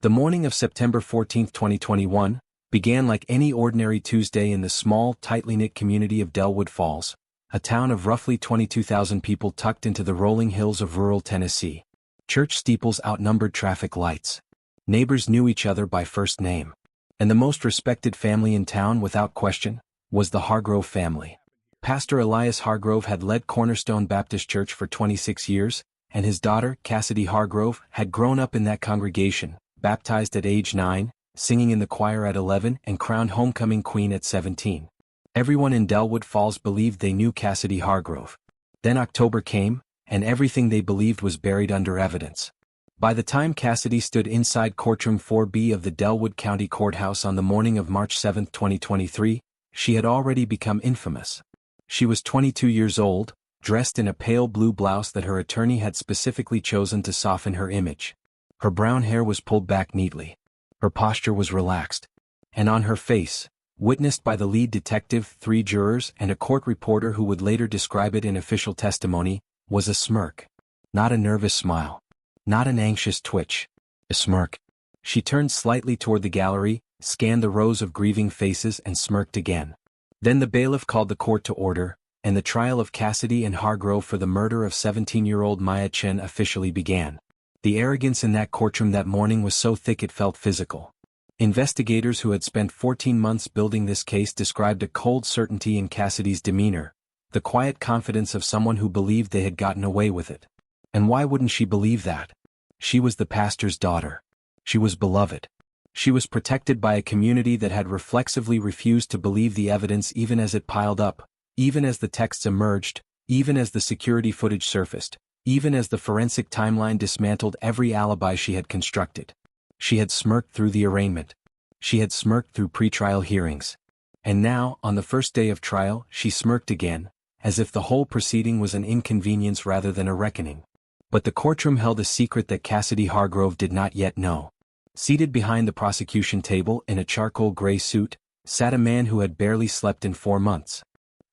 The morning of September 14, 2021, began like any ordinary Tuesday in the small, tightly knit community of Delwood Falls, a town of roughly 22,000 people tucked into the rolling hills of rural Tennessee. Church steeples outnumbered traffic lights. Neighbors knew each other by first name. And the most respected family in town, without question, was the Hargrove family. Pastor Elias Hargrove had led Cornerstone Baptist Church for 26 years, and his daughter, Cassidy Hargrove, had grown up in that congregation, baptized at age 9, singing in the choir at 11, and crowned homecoming queen at 17. Everyone in Delwood Falls believed they knew Cassidy Hargrove. Then October came, and everything they believed was buried under evidence. By the time Cassidy stood inside courtroom 4B of the Delwood County Courthouse on the morning of March 7, 2023, she had already become infamous. She was 22 years old, dressed in a pale blue blouse that her attorney had specifically chosen to soften her image. Her brown hair was pulled back neatly. Her posture was relaxed. And on her face, witnessed by the lead detective, 3 jurors, and a court reporter who would later describe it in official testimony, was a smirk. Not a nervous smile. Not an anxious twitch. A smirk. She turned slightly toward the gallery, scanned the rows of grieving faces, and smirked again. Then the bailiff called the court to order, and the trial of Cassidy and Hargrove for the murder of 17-year-old Maya Chen officially began. The arrogance in that courtroom that morning was so thick it felt physical. Investigators who had spent 14 months building this case described a cold certainty in Cassidy's demeanor, the quiet confidence of someone who believed they had gotten away with it. And why wouldn't she believe that? She was the pastor's daughter. She was beloved. She was protected by a community that had reflexively refused to believe the evidence even as it piled up, even as the texts emerged, even as the security footage surfaced, even as the forensic timeline dismantled every alibi she had constructed. She had smirked through the arraignment. She had smirked through pretrial hearings. And now, on the first day of trial, she smirked again, as if the whole proceeding was an inconvenience rather than a reckoning. But the courtroom held a secret that Cassidy Hargrove did not yet know. Seated behind the prosecution table in a charcoal gray suit, sat a man who had barely slept in 4 months.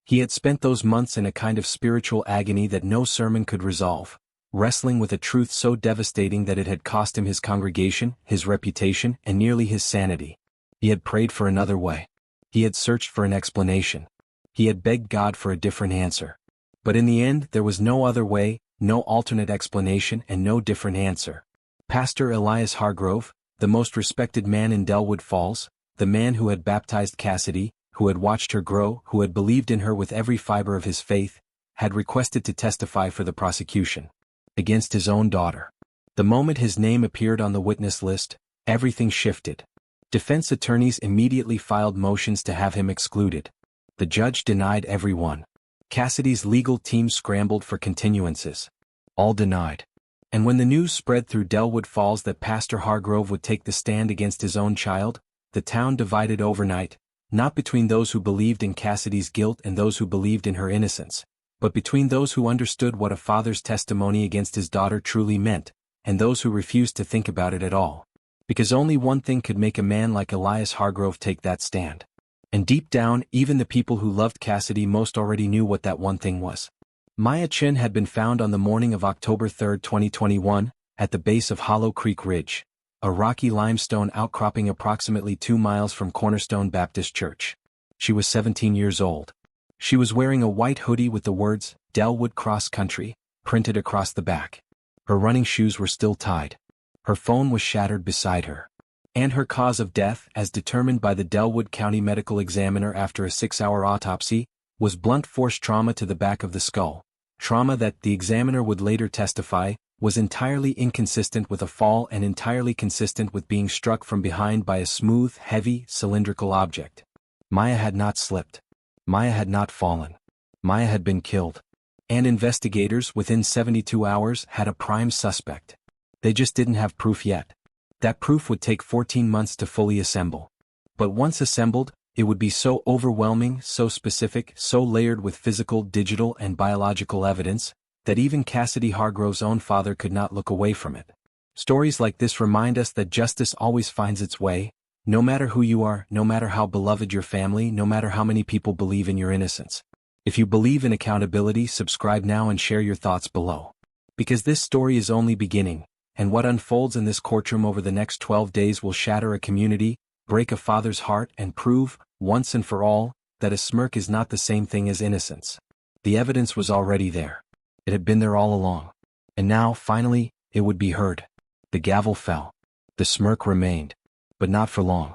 He had spent those months in a kind of spiritual agony that no sermon could resolve, wrestling with a truth so devastating that it had cost him his congregation, his reputation, and nearly his sanity. He had prayed for another way. He had searched for an explanation. He had begged God for a different answer. But in the end there was no other way, no alternate explanation, and no different answer. Pastor Elias Hargrove, the most respected man in Delwood Falls, the man who had baptized Cassidy, who had watched her grow, who had believed in her with every fiber of his faith, had requested to testify for the prosecution. Against his own daughter. The moment his name appeared on the witness list, everything shifted. Defense attorneys immediately filed motions to have him excluded. The judge denied every one. Cassidy's legal team scrambled for continuances. All denied. And when the news spread through Delwood Falls that Pastor Hargrove would take the stand against his own child, the town divided overnight, not between those who believed in Cassidy's guilt and those who believed in her innocence, but between those who understood what a father's testimony against his daughter truly meant, and those who refused to think about it at all. Because only one thing could make a man like Elias Hargrove take that stand. And deep down, even the people who loved Cassidy most already knew what that one thing was. Maya Chen had been found on the morning of October 3, 2021, at the base of Hollow Creek Ridge, a rocky limestone outcropping approximately 2 miles from Cornerstone Baptist Church. She was 17 years old. She was wearing a white hoodie with the words, Delwood Cross Country, printed across the back. Her running shoes were still tied. Her phone was shattered beside her. And her cause of death, as determined by the Delwood County Medical Examiner after a 6-hour autopsy, was blunt force trauma to the back of the skull. Trauma that, the examiner would later testify, was entirely inconsistent with a fall and entirely consistent with being struck from behind by a smooth, heavy, cylindrical object. Maya had not slipped. Maya had not fallen. Maya had been killed. And investigators, within 72 hours, had a prime suspect. They just didn't have proof yet. That proof would take 14 months to fully assemble. But once assembled, it would be so overwhelming, so specific, so layered with physical, digital, and biological evidence, that even Cassidy Hargrove's own father could not look away from it. Stories like this remind us that justice always finds its way, no matter who you are, no matter how beloved your family, no matter how many people believe in your innocence. If you believe in accountability, subscribe now and share your thoughts below. Because this story is only beginning, and what unfolds in this courtroom over the next 12 days will shatter a community, break a father's heart and prove, once and for all, that a smirk is not the same thing as innocence. The evidence was already there. It had been there all along. And now, finally, it would be heard. The gavel fell. The smirk remained. But not for long.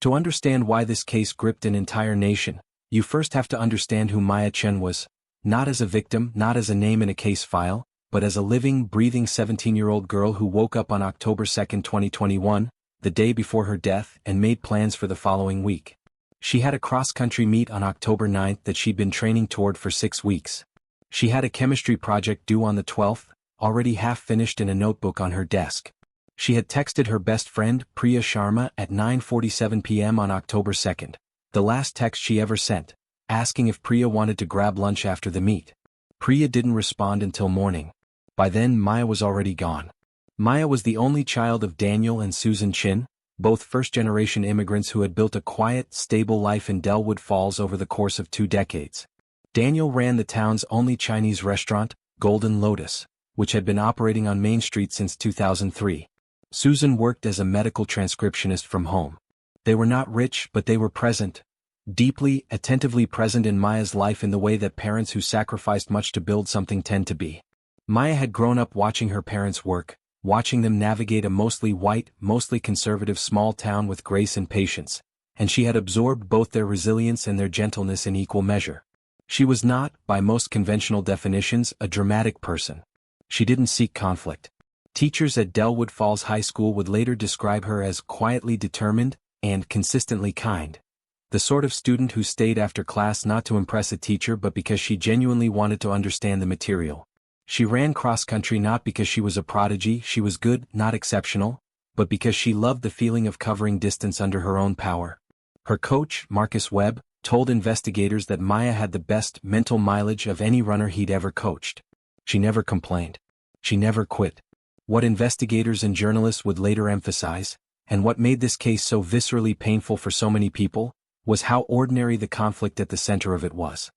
To understand why this case gripped an entire nation, you first have to understand who Maya Chen was, not as a victim, not as a name in a case file, but as a living, breathing 17-year-old girl who woke up on October 2, 2021, the day before her death, and made plans for the following week. She had a cross-country meet on October 9 that she'd been training toward for 6 weeks. She had a chemistry project due on the 12th, already half finished in a notebook on her desk. She had texted her best friend, Priya Sharma, at 9:47 p.m. on October 2, the last text she ever sent, asking if Priya wanted to grab lunch after the meet. Priya didn't respond until morning. By then Maya was already gone. Maya was the only child of Daniel and Susan Chin, both first-generation immigrants who had built a quiet, stable life in Delwood Falls over the course of 2 decades. Daniel ran the town's only Chinese restaurant, Golden Lotus, which had been operating on Main Street since 2003. Susan worked as a medical transcriptionist from home. They were not rich, but they were present. Deeply, attentively present in Maya's life in the way that parents who sacrificed much to build something tend to be. Maya had grown up watching her parents work, watching them navigate a mostly white, mostly conservative small town with grace and patience, and she had absorbed both their resilience and their gentleness in equal measure. She was not, by most conventional definitions, a dramatic person. She didn't seek conflict. Teachers at Delwood Falls High School would later describe her as quietly determined and consistently kind. The sort of student who stayed after class not to impress a teacher but because she genuinely wanted to understand the material. She ran cross-country not because she was a prodigy, she was good, not exceptional, but because she loved the feeling of covering distance under her own power. Her coach, Marcus Webb, told investigators that Maya had the best mental mileage of any runner he'd ever coached. She never complained. She never quit. What investigators and journalists would later emphasize, and what made this case so viscerally painful for so many people, was how ordinary the conflict at the center of it was.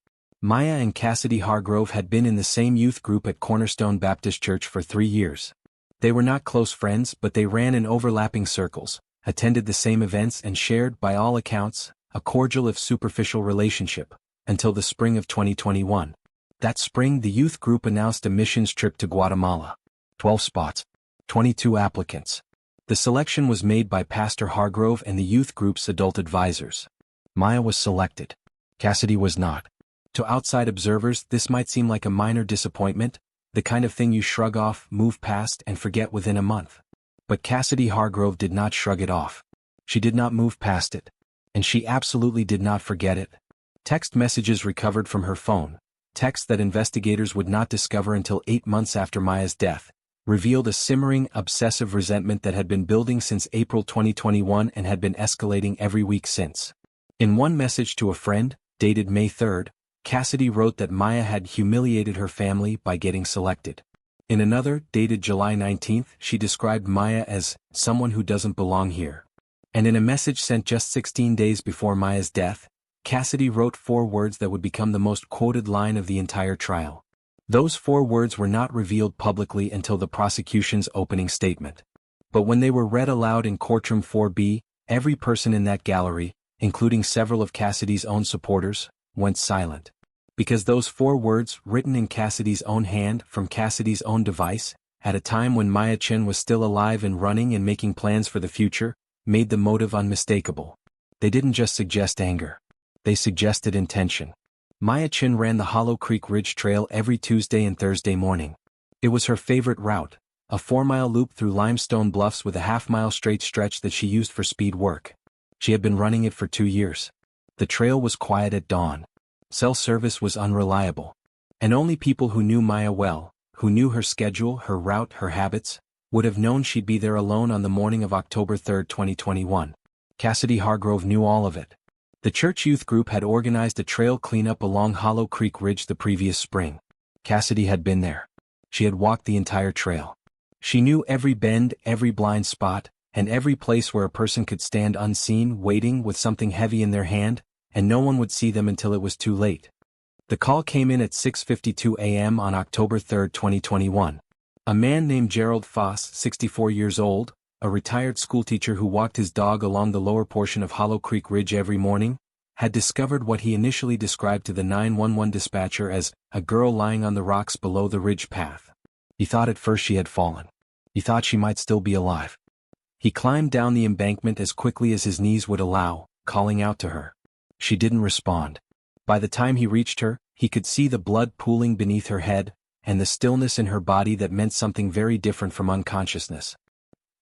Maya and Cassidy Hargrove had been in the same youth group at Cornerstone Baptist Church for 3 years. They were not close friends, but they ran in overlapping circles, attended the same events and shared, by all accounts, a cordial if superficial relationship, until the spring of 2021. That spring the youth group announced a missions trip to Guatemala. 12 spots. 22 applicants. The selection was made by Pastor Hargrove and the youth group's adult advisors. Maya was selected. Cassidy was not. To outside observers, this might seem like a minor disappointment, the kind of thing you shrug off, move past, and forget within a month. But Cassidy Hargrove did not shrug it off. She did not move past it. And she absolutely did not forget it. Text messages recovered from her phone, texts that investigators would not discover until 8 months after Maya's death, revealed a simmering, obsessive resentment that had been building since April 2021 and had been escalating every week since. In one message to a friend, dated May 3, Cassidy wrote that Maya had humiliated her family by getting selected. In another, dated July 19, she described Maya as someone who doesn't belong here. And in a message sent just 16 days before Maya's death, Cassidy wrote 4 words that would become the most quoted line of the entire trial. Those 4 words were not revealed publicly until the prosecution's opening statement. But when they were read aloud in courtroom 4B, every person in that gallery, including several of Cassidy's own supporters, went silent. Because those 4 words, written in Cassidy's own hand from Cassidy's own device, at a time when Maya Chen was still alive and running and making plans for the future, made the motive unmistakable. They didn't just suggest anger. They suggested intention. Maya Chen ran the Hollow Creek Ridge Trail every Tuesday and Thursday morning. It was her favorite route, a 4-mile loop through limestone bluffs with a half-mile straight stretch that she used for speed work. She had been running it for 2 years. The trail was quiet at dawn. Cell service was unreliable. And only people who knew Maya well, who knew her schedule, her route, her habits, would have known she'd be there alone on the morning of October 3, 2021. Cassidy Hargrove knew all of it. The church youth group had organized a trail cleanup along Hollow Creek Ridge the previous spring. Cassidy had been there. She had walked the entire trail. She knew every bend, every blind spot, and every place where a person could stand unseen, waiting with something heavy in their hand, and no one would see them until it was too late. The call came in at 6:52 a.m. on October 3, 2021. A man named Gerald Foss, 64 years old, a retired schoolteacher who walked his dog along the lower portion of Hollow Creek Ridge every morning, had discovered what he initially described to the 911 dispatcher as a girl lying on the rocks below the ridge path. He thought at first she had fallen. He thought she might still be alive. He climbed down the embankment as quickly as his knees would allow, calling out to her. She didn't respond. By the time he reached her, he could see the blood pooling beneath her head, and the stillness in her body that meant something very different from unconsciousness.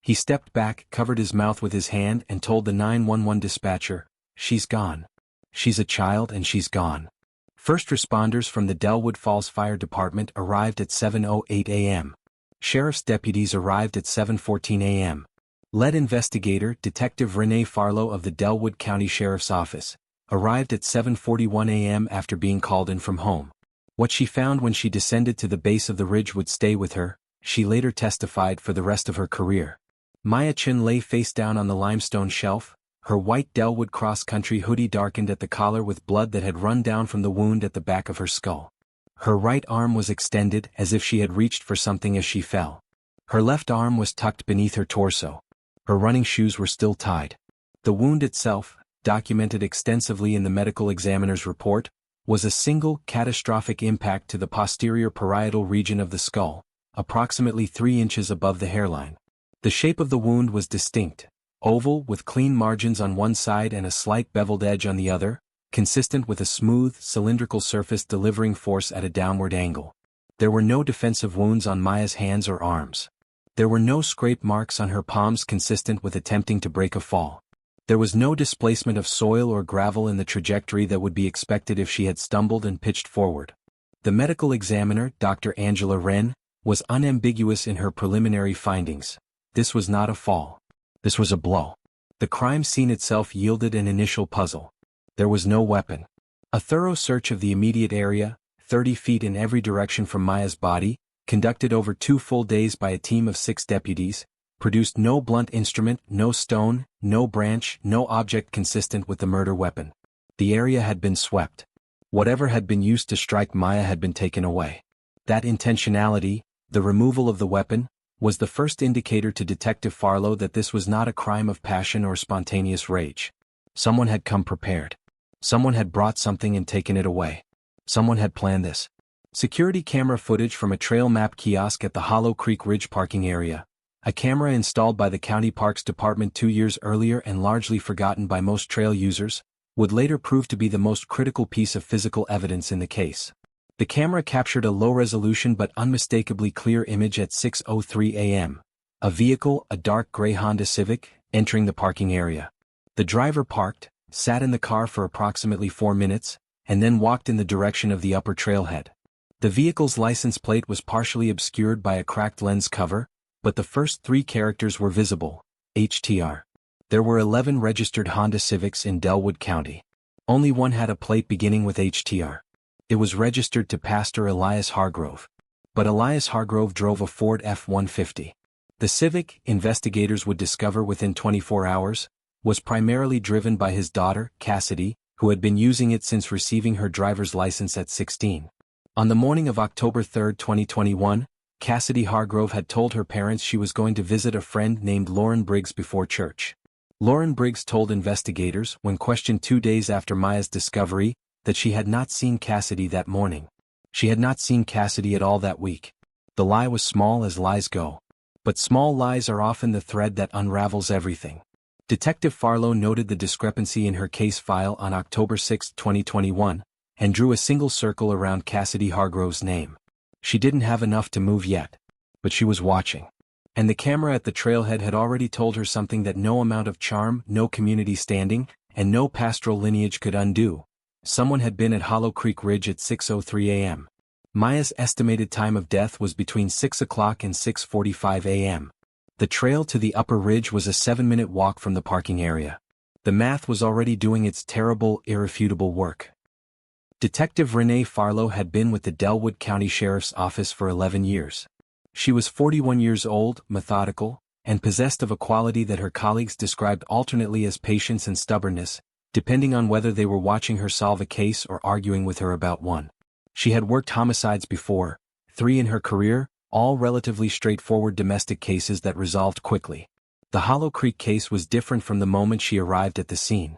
He stepped back, covered his mouth with his hand, and told the 911 dispatcher, "She's gone. She's a child and she's gone." First responders from the Delwood Falls Fire Department arrived at 7:08 a.m. Sheriff's deputies arrived at 7:14 a.m. Lead investigator Detective Renee Farlow of the Delwood County Sheriff's Office arrived at 7:41 a.m. after being called in from home. What she found when she descended to the base of the ridge would stay with her, she later testified, for the rest of her career. Maya Chin lay face down on the limestone shelf, her white Delwood cross-country hoodie darkened at the collar with blood that had run down from the wound at the back of her skull. Her right arm was extended as if she had reached for something as she fell. Her left arm was tucked beneath her torso. Her running shoes were still tied. The wound itself, documented extensively in the medical examiner's report, was a single catastrophic impact to the posterior parietal region of the skull, approximately 3 inches above the hairline. The shape of the wound was distinct, oval with clean margins on one side and a slight beveled edge on the other, consistent with a smooth, cylindrical surface delivering force at a downward angle. There were no defensive wounds on Maya's hands or arms. There were no scrape marks on her palms consistent with attempting to break a fall. There was no displacement of soil or gravel in the trajectory that would be expected if she had stumbled and pitched forward. The medical examiner, Dr. Angela Wren, was unambiguous in her preliminary findings. This was not a fall. This was a blow. The crime scene itself yielded an initial puzzle. There was no weapon. A thorough search of the immediate area, 30 feet in every direction from Maya's body, conducted over 2 full days by a team of 6 deputies, produced no blunt instrument, no stone, no branch, no object consistent with the murder weapon. The area had been swept. Whatever had been used to strike Maya had been taken away. That intentionality, the removal of the weapon, was the first indicator to Detective Farlow that this was not a crime of passion or spontaneous rage. Someone had come prepared. Someone had brought something and taken it away. Someone had planned this. Security camera footage from a trail map kiosk at the Hollow Creek Ridge parking area, a camera installed by the County Parks Department 2 years earlier and largely forgotten by most trail users, would later prove to be the most critical piece of physical evidence in the case. The camera captured a low-resolution but unmistakably clear image at 6:03 a.m. A vehicle, a dark gray Honda Civic, entering the parking area. The driver parked, sat in the car for approximately 4 minutes, and then walked in the direction of the upper trailhead. The vehicle's license plate was partially obscured by a cracked lens cover, but the first 3 characters were visible: HTR. There were 11 registered Honda Civics in Delwood County. Only one had a plate beginning with HTR. It was registered to Pastor Elias Hargrove. But Elias Hargrove drove a Ford F-150. The Civic, investigators would discover within 24 hours, was primarily driven by his daughter, Cassidy, who had been using it since receiving her driver's license at 16. On the morning of October 3, 2021, Cassidy Hargrove had told her parents she was going to visit a friend named Lauren Briggs before church. Lauren Briggs told investigators, when questioned 2 days after Maya's discovery, that she had not seen Cassidy that morning. She had not seen Cassidy at all that week. The lie was small as lies go. But small lies are often the thread that unravels everything. Detective Farlow noted the discrepancy in her case file on October 6, 2021, and drew a single circle around Cassidy Hargrove's name. She didn't have enough to move yet. But she was watching. And the camera at the trailhead had already told her something that no amount of charm, no community standing, and no pastoral lineage could undo. Someone had been at Hollow Creek Ridge at 6:03 a.m. Maya's estimated time of death was between 6 o'clock and 6:45 a.m. The trail to the upper ridge was a 7-minute walk from the parking area. The math was already doing its terrible, irrefutable work. Detective Renee Farlow had been with the Delwood County Sheriff's Office for 11 years. She was 41 years old, methodical, and possessed of a quality that her colleagues described alternately as patience and stubbornness, depending on whether they were watching her solve a case or arguing with her about one. She had worked homicides before, 3 in her career, all relatively straightforward domestic cases that resolved quickly. The Hollow Creek case was different from the moment she arrived at the scene.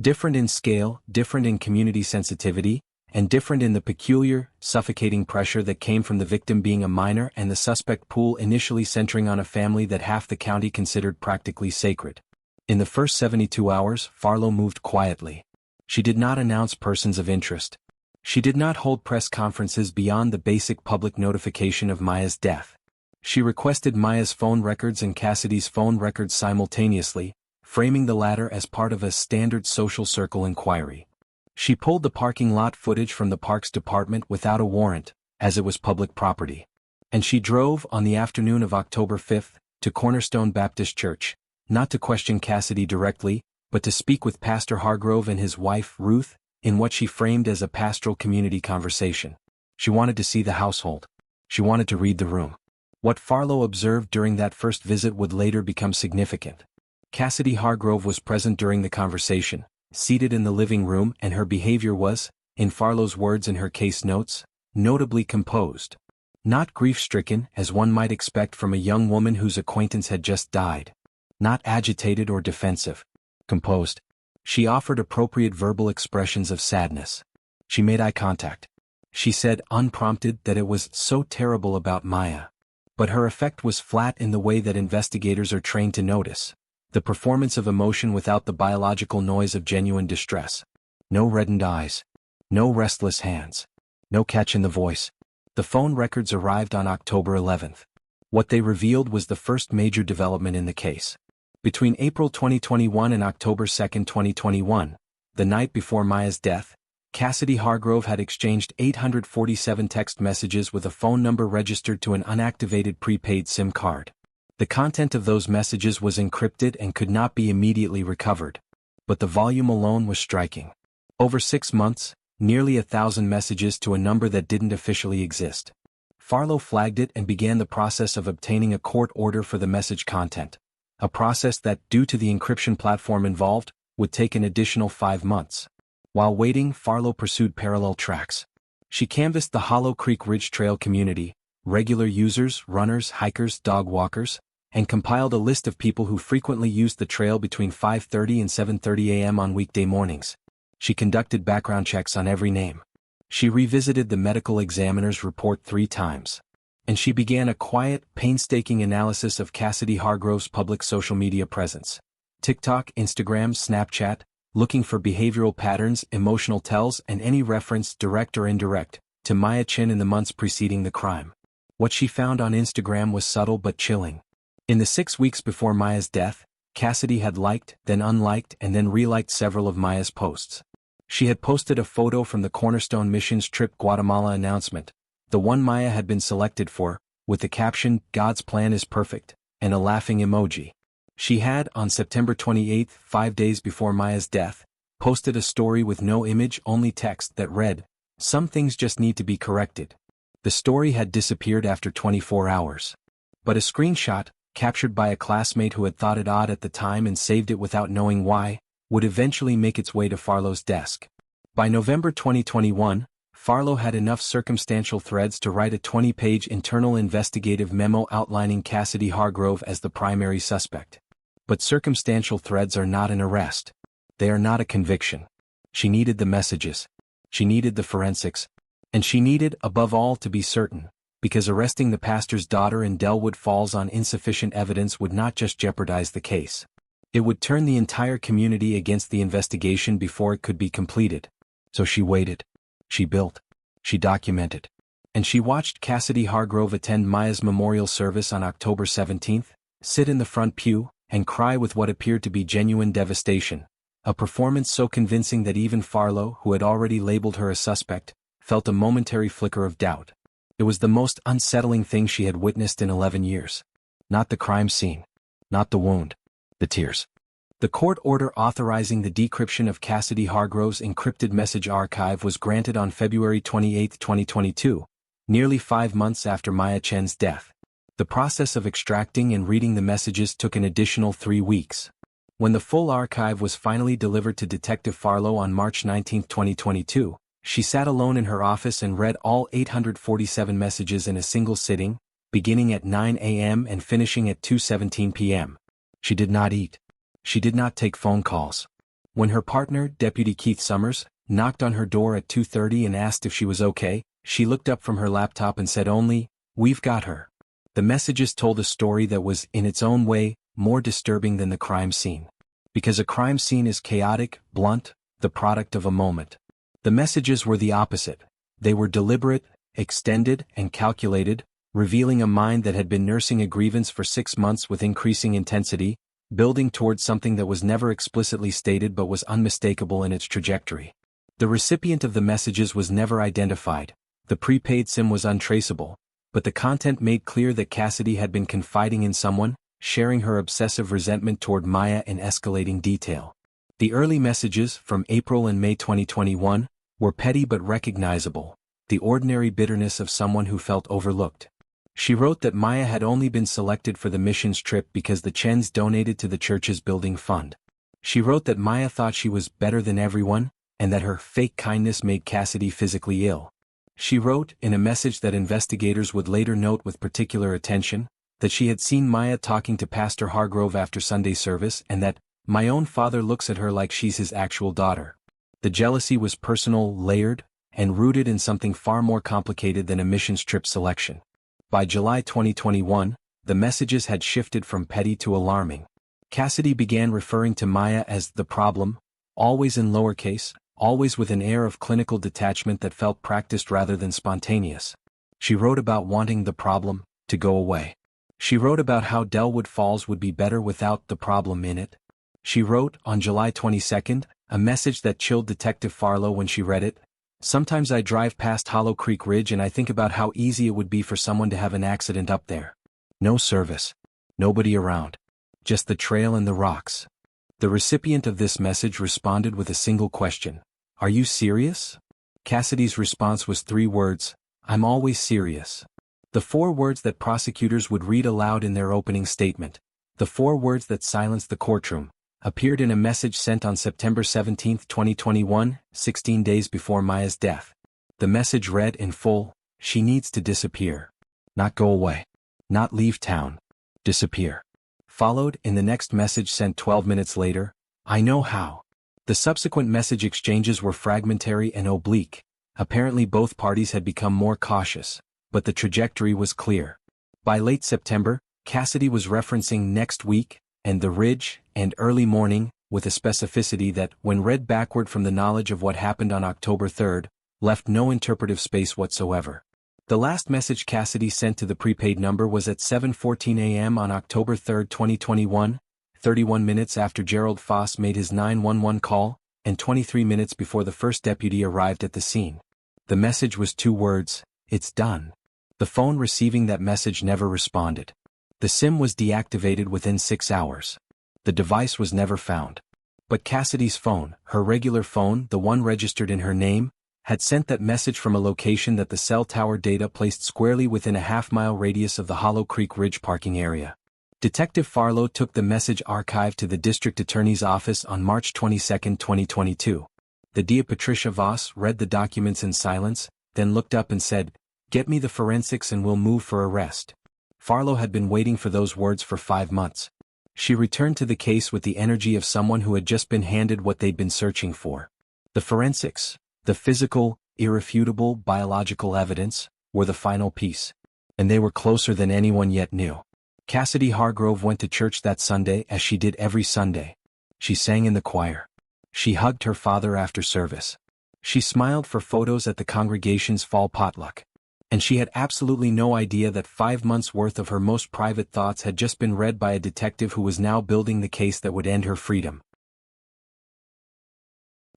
Different in scale, different in community sensitivity, and different in the peculiar, suffocating pressure that came from the victim being a minor and the suspect pool initially centering on a family that half the county considered practically sacred. In the first 72 hours, Farlow moved quietly. She did not announce persons of interest. She did not hold press conferences beyond the basic public notification of Maya's death. She requested Maya's phone records and Cassidy's phone records simultaneously, framing the latter as part of a standard social circle inquiry. She pulled the parking lot footage from the Parks Department without a warrant, as it was public property. And she drove, on the afternoon of October 5, to Cornerstone Baptist Church, not to question Cassidy directly, but to speak with Pastor Hargrove and his wife, Ruth, in what she framed as a pastoral community conversation. She wanted to see the household. She wanted to read the room. What Farlow observed during that first visit would later become significant. Cassidy Hargrove was present during the conversation, seated in the living room, and her behavior was, in Farlow's words in her case notes, notably composed. Not grief-stricken, as one might expect from a young woman whose acquaintance had just died. Not agitated or defensive. Composed. She offered appropriate verbal expressions of sadness. She made eye contact. She said, unprompted, that it was so terrible about Maya. But her effect was flat in the way that investigators are trained to notice. The performance of emotion without the biological noise of genuine distress. No reddened eyes. No restless hands. No catch in the voice. The phone records arrived on October 11th. What they revealed was the first major development in the case. Between April 2021 and October 2, 2021, the night before Maya's death, Cassidy Hargrove had exchanged 847 text messages with a phone number registered to an unactivated prepaid SIM card. The content of those messages was encrypted and could not be immediately recovered. But the volume alone was striking. Over 6 months, nearly 1,000 messages to a number that didn't officially exist. Farlow flagged it and began the process of obtaining a court order for the message content. A process that, due to the encryption platform involved, would take an additional 5 months. While waiting, Farlow pursued parallel tracks. She canvassed the Hollow Creek Ridge Trail community, regular users, runners, hikers, dog walkers, and compiled a list of people who frequently used the trail between 5:30 and 7:30 a.m. on weekday mornings. She conducted background checks on every name. She revisited the medical examiner's report 3 times. And she began a quiet, painstaking analysis of Cassidy Hargrove's public social media presence. TikTok, Instagram, Snapchat, looking for behavioral patterns, emotional tells, and any reference, direct or indirect, to Maya Chin in the months preceding the crime. What she found on Instagram was subtle but chilling. In the 6 weeks before Maya's death, Cassidy had liked, then unliked, and then reliked several of Maya's posts. She had posted a photo from the Cornerstone Missions Trip Guatemala announcement, the one Maya had been selected for, with the caption, "God's plan is perfect," and a laughing emoji. She had, on September 28, 5 days before Maya's death, posted a story with no image, only text that read, "Some things just need to be corrected." The story had disappeared after 24 hours. But a screenshot, captured by a classmate who had thought it odd at the time and saved it without knowing why, would eventually make its way to Farlow's desk. By November 2021, Farlow had enough circumstantial threads to write a 20-page internal investigative memo outlining Cassidy Hargrove as the primary suspect. But circumstantial threads are not an arrest. They are not a conviction. She needed the messages. She needed the forensics. And she needed, above all, to be certain, because arresting the pastor's daughter in Delwood Falls on insufficient evidence would not just jeopardize the case. It would turn the entire community against the investigation before it could be completed. So she waited. She built. She documented. And she watched Cassidy Hargrove attend Maya's memorial service on October 17, sit in the front pew, and cry with what appeared to be genuine devastation, a performance so convincing that even Farlow, who had already labeled her a suspect, felt a momentary flicker of doubt. It was the most unsettling thing she had witnessed in 11 years. Not the crime scene. Not the wound. The tears. The court order authorizing the decryption of Cassidy Hargrove's encrypted message archive was granted on February 28, 2022, nearly 5 months after Maya Chen's death. The process of extracting and reading the messages took an additional 3 weeks. When the full archive was finally delivered to Detective Farlow on March 19, 2022, she sat alone in her office and read all 847 messages in a single sitting, beginning at 9 a.m. and finishing at 2:17 p.m. She did not eat. She did not take phone calls. When her partner, Deputy Keith Summers, knocked on her door at 2:30 and asked if she was okay, she looked up from her laptop and said only, "We've got her." The messages told a story that was, in its own way, more disturbing than the crime scene. Because a crime scene is chaotic, blunt, the product of a moment. The messages were the opposite. They were deliberate, extended, and calculated, revealing a mind that had been nursing a grievance for 6 months with increasing intensity, building towards something that was never explicitly stated but was unmistakable in its trajectory. The recipient of the messages was never identified, the prepaid SIM was untraceable, but the content made clear that Cassidy had been confiding in someone, sharing her obsessive resentment toward Maya in escalating detail. The early messages, from April and May 2021, were petty but recognizable, the ordinary bitterness of someone who felt overlooked. She wrote that Maya had only been selected for the missions trip because the Chens donated to the church's building fund. She wrote that Maya thought she was better than everyone, and that her fake kindness made Cassidy physically ill. She wrote, in a message that investigators would later note with particular attention, that she had seen Maya talking to Pastor Hargrove after Sunday service and that, "My own father looks at her like she's his actual daughter." The jealousy was personal, layered, and rooted in something far more complicated than a missions trip selection. By July 2021, the messages had shifted from petty to alarming. Cassidy began referring to Maya as the problem, always in lowercase, always with an air of clinical detachment that felt practiced rather than spontaneous. She wrote about wanting the problem to go away. She wrote about how Delwood Falls would be better without the problem in it. She wrote, on July 22, a message that chilled Detective Farlow when she read it. "Sometimes I drive past Hollow Creek Ridge and I think about how easy it would be for someone to have an accident up there. No service. Nobody around. Just the trail and the rocks." The recipient of this message responded with a single question. "Are you serious?" Cassidy's response was 3 words, "I'm always serious." The 4 words that prosecutors would read aloud in their opening statement, the 4 words that silenced the courtroom, appeared in a message sent on September 17, 2021, 16 days before Maya's death. The message read in full, "She needs to disappear. Not go away. Not leave town. Disappear." Followed, in the next message sent 12 minutes later, "I know how." The subsequent message exchanges were fragmentary and oblique. Apparently both parties had become more cautious, but the trajectory was clear. By late September, Cassidy was referencing next week, and the ridge, and early morning, with a specificity that, when read backward from the knowledge of what happened on October 3, left no interpretive space whatsoever. The last message Cassidy sent to the prepaid number was at 7:14 a.m. on October 3, 2021, 31 minutes after Gerald Foss made his 911 call, and 23 minutes before the first deputy arrived at the scene. The message was 2 words, "It's done." The phone receiving that message never responded. The SIM was deactivated within 6 hours. The device was never found. But Cassidy's phone, her regular phone, the one registered in her name, had sent that message from a location that the cell tower data placed squarely within a half-mile radius of the Hollow Creek Ridge parking area. Detective Farlow took the message archive to the district attorney's office on March 22, 2022. The DA Patricia Voss read the documents in silence, then looked up and said, "Get me the forensics and we'll move for arrest." Farlow had been waiting for those words for 5 months. She returned to the case with the energy of someone who had just been handed what they'd been searching for. The forensics, the physical, irrefutable biological evidence, were the final piece. And they were closer than anyone yet knew. Cassidy Hargrove went to church that Sunday as she did every Sunday. She sang in the choir. She hugged her father after service. She smiled for photos at the congregation's fall potluck. And she had absolutely no idea that 5 months' worth of her most private thoughts had just been read by a detective who was now building the case that would end her freedom.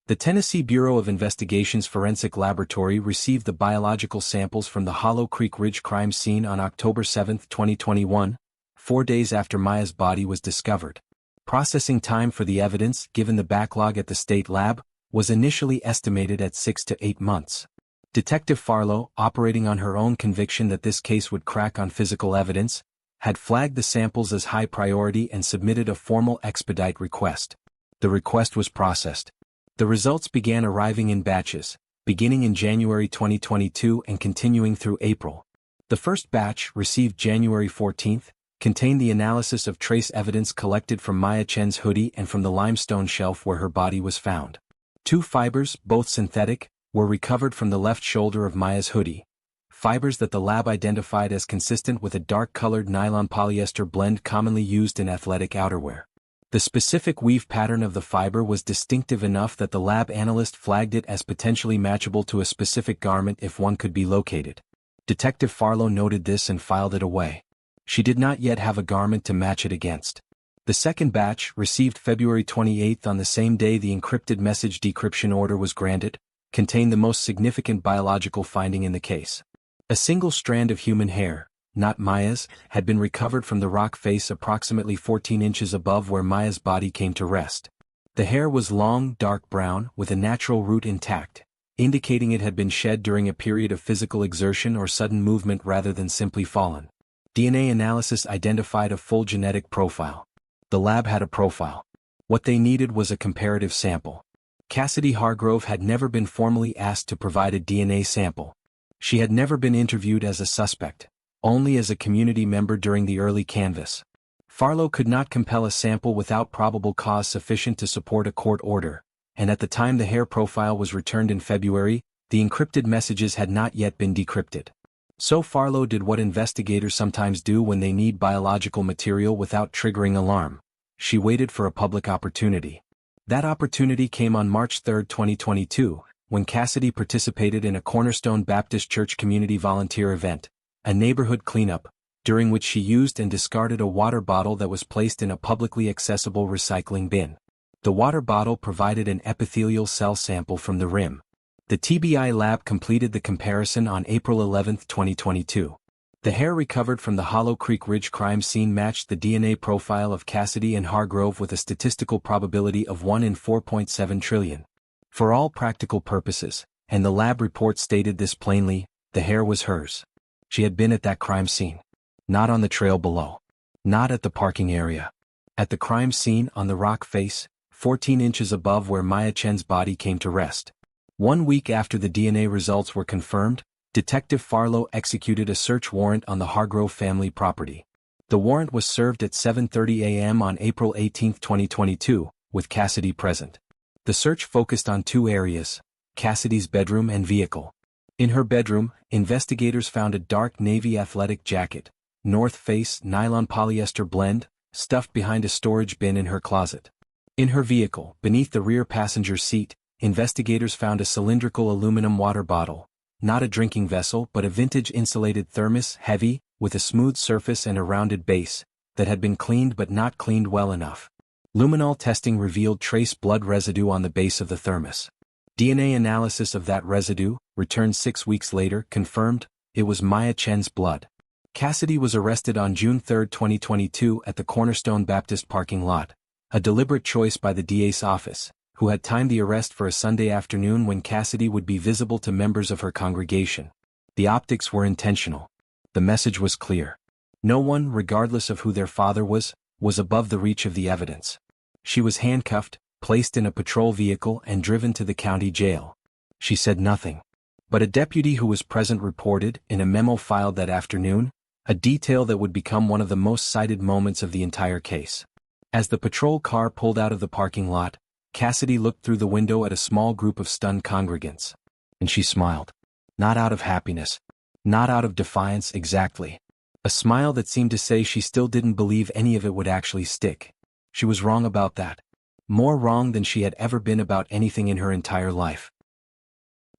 The Tennessee Bureau of Investigation's Forensic Laboratory received the biological samples from the Hollow Creek Ridge crime scene on October 7, 2021, 4 days after Maya's body was discovered. Processing time for the evidence, given the backlog at the state lab, was initially estimated at 6 to 8 months. Detective Farlow, operating on her own conviction that this case would crack on physical evidence, had flagged the samples as high priority and submitted a formal expedite request. The request was processed. The results began arriving in batches, beginning in January 2022 and continuing through April. The first batch, received January 14, contained the analysis of trace evidence collected from Maya Chen's hoodie and from the limestone shelf where her body was found. 2 fibers, both synthetic, were recovered from the left shoulder of Maya's hoodie, fibers that the lab identified as consistent with a dark-colored nylon-polyester blend commonly used in athletic outerwear. The specific weave pattern of the fiber was distinctive enough that the lab analyst flagged it as potentially matchable to a specific garment if one could be located. Detective Farlow noted this and filed it away. She did not yet have a garment to match it against. The second batch, received February 28 on the same day the encrypted message decryption order was granted, contained the most significant biological finding in the case. A single strand of human hair, not Maya's, had been recovered from the rock face approximately 14 inches above where Maya's body came to rest. The hair was long, dark brown, with a natural root intact, indicating it had been shed during a period of physical exertion or sudden movement rather than simply fallen. DNA analysis identified a full genetic profile. The lab had a profile. What they needed was a comparative sample. Cassidy Hargrove had never been formally asked to provide a DNA sample. She had never been interviewed as a suspect, only as a community member during the early canvass. Farlow could not compel a sample without probable cause sufficient to support a court order, and at the time the hair profile was returned in February, the encrypted messages had not yet been decrypted. So Farlow did what investigators sometimes do when they need biological material without triggering alarm. She waited for a public opportunity. That opportunity came on March 3, 2022, when Cassidy participated in a Cornerstone Baptist Church community volunteer event, a neighborhood cleanup, during which she used and discarded a water bottle that was placed in a publicly accessible recycling bin. The water bottle provided an epithelial cell sample from the rim. The TBI lab completed the comparison on April 11, 2022. The hair recovered from the Hollow Creek Ridge crime scene matched the DNA profile of Cassidy and Hargrove with a statistical probability of 1 in 4.7 trillion. For all practical purposes, and the lab report stated this plainly, the hair was hers. She had been at that crime scene. Not on the trail below. Not at the parking area. At the crime scene on the rock face, 14 inches above where Maya Chen's body came to rest. 1 week after the DNA results were confirmed, Detective Farlow executed a search warrant on the Hargrove family property. The warrant was served at 7:30 a.m. on April 18, 2022, with Cassidy present. The search focused on 2 areas, Cassidy's bedroom and vehicle. In her bedroom, investigators found a dark navy athletic jacket, North Face nylon polyester blend, stuffed behind a storage bin in her closet. In her vehicle, beneath the rear passenger seat, investigators found a cylindrical aluminum water bottle, not a drinking vessel but a vintage insulated thermos, heavy, with a smooth surface and a rounded base, that had been cleaned but not cleaned well enough. Luminol testing revealed trace blood residue on the base of the thermos. DNA analysis of that residue, returned 6 weeks later, confirmed it was Maya Chen's blood. Cassidy was arrested on June 3, 2022 at the Cornerstone Baptist parking lot, a deliberate choice by the DA's office, who had timed the arrest for a Sunday afternoon when Cassidy would be visible to members of her congregation. The optics were intentional. The message was clear. No one, regardless of who their father was above the reach of the evidence. She was handcuffed, placed in a patrol vehicle and driven to the county jail. She said nothing. But a deputy who was present reported, in a memo filed that afternoon, a detail that would become one of the most cited moments of the entire case. As the patrol car pulled out of the parking lot, Cassidy looked through the window at a small group of stunned congregants. And she smiled. Not out of happiness. Not out of defiance exactly. A smile that seemed to say she still didn't believe any of it would actually stick. She was wrong about that. More wrong than she had ever been about anything in her entire life.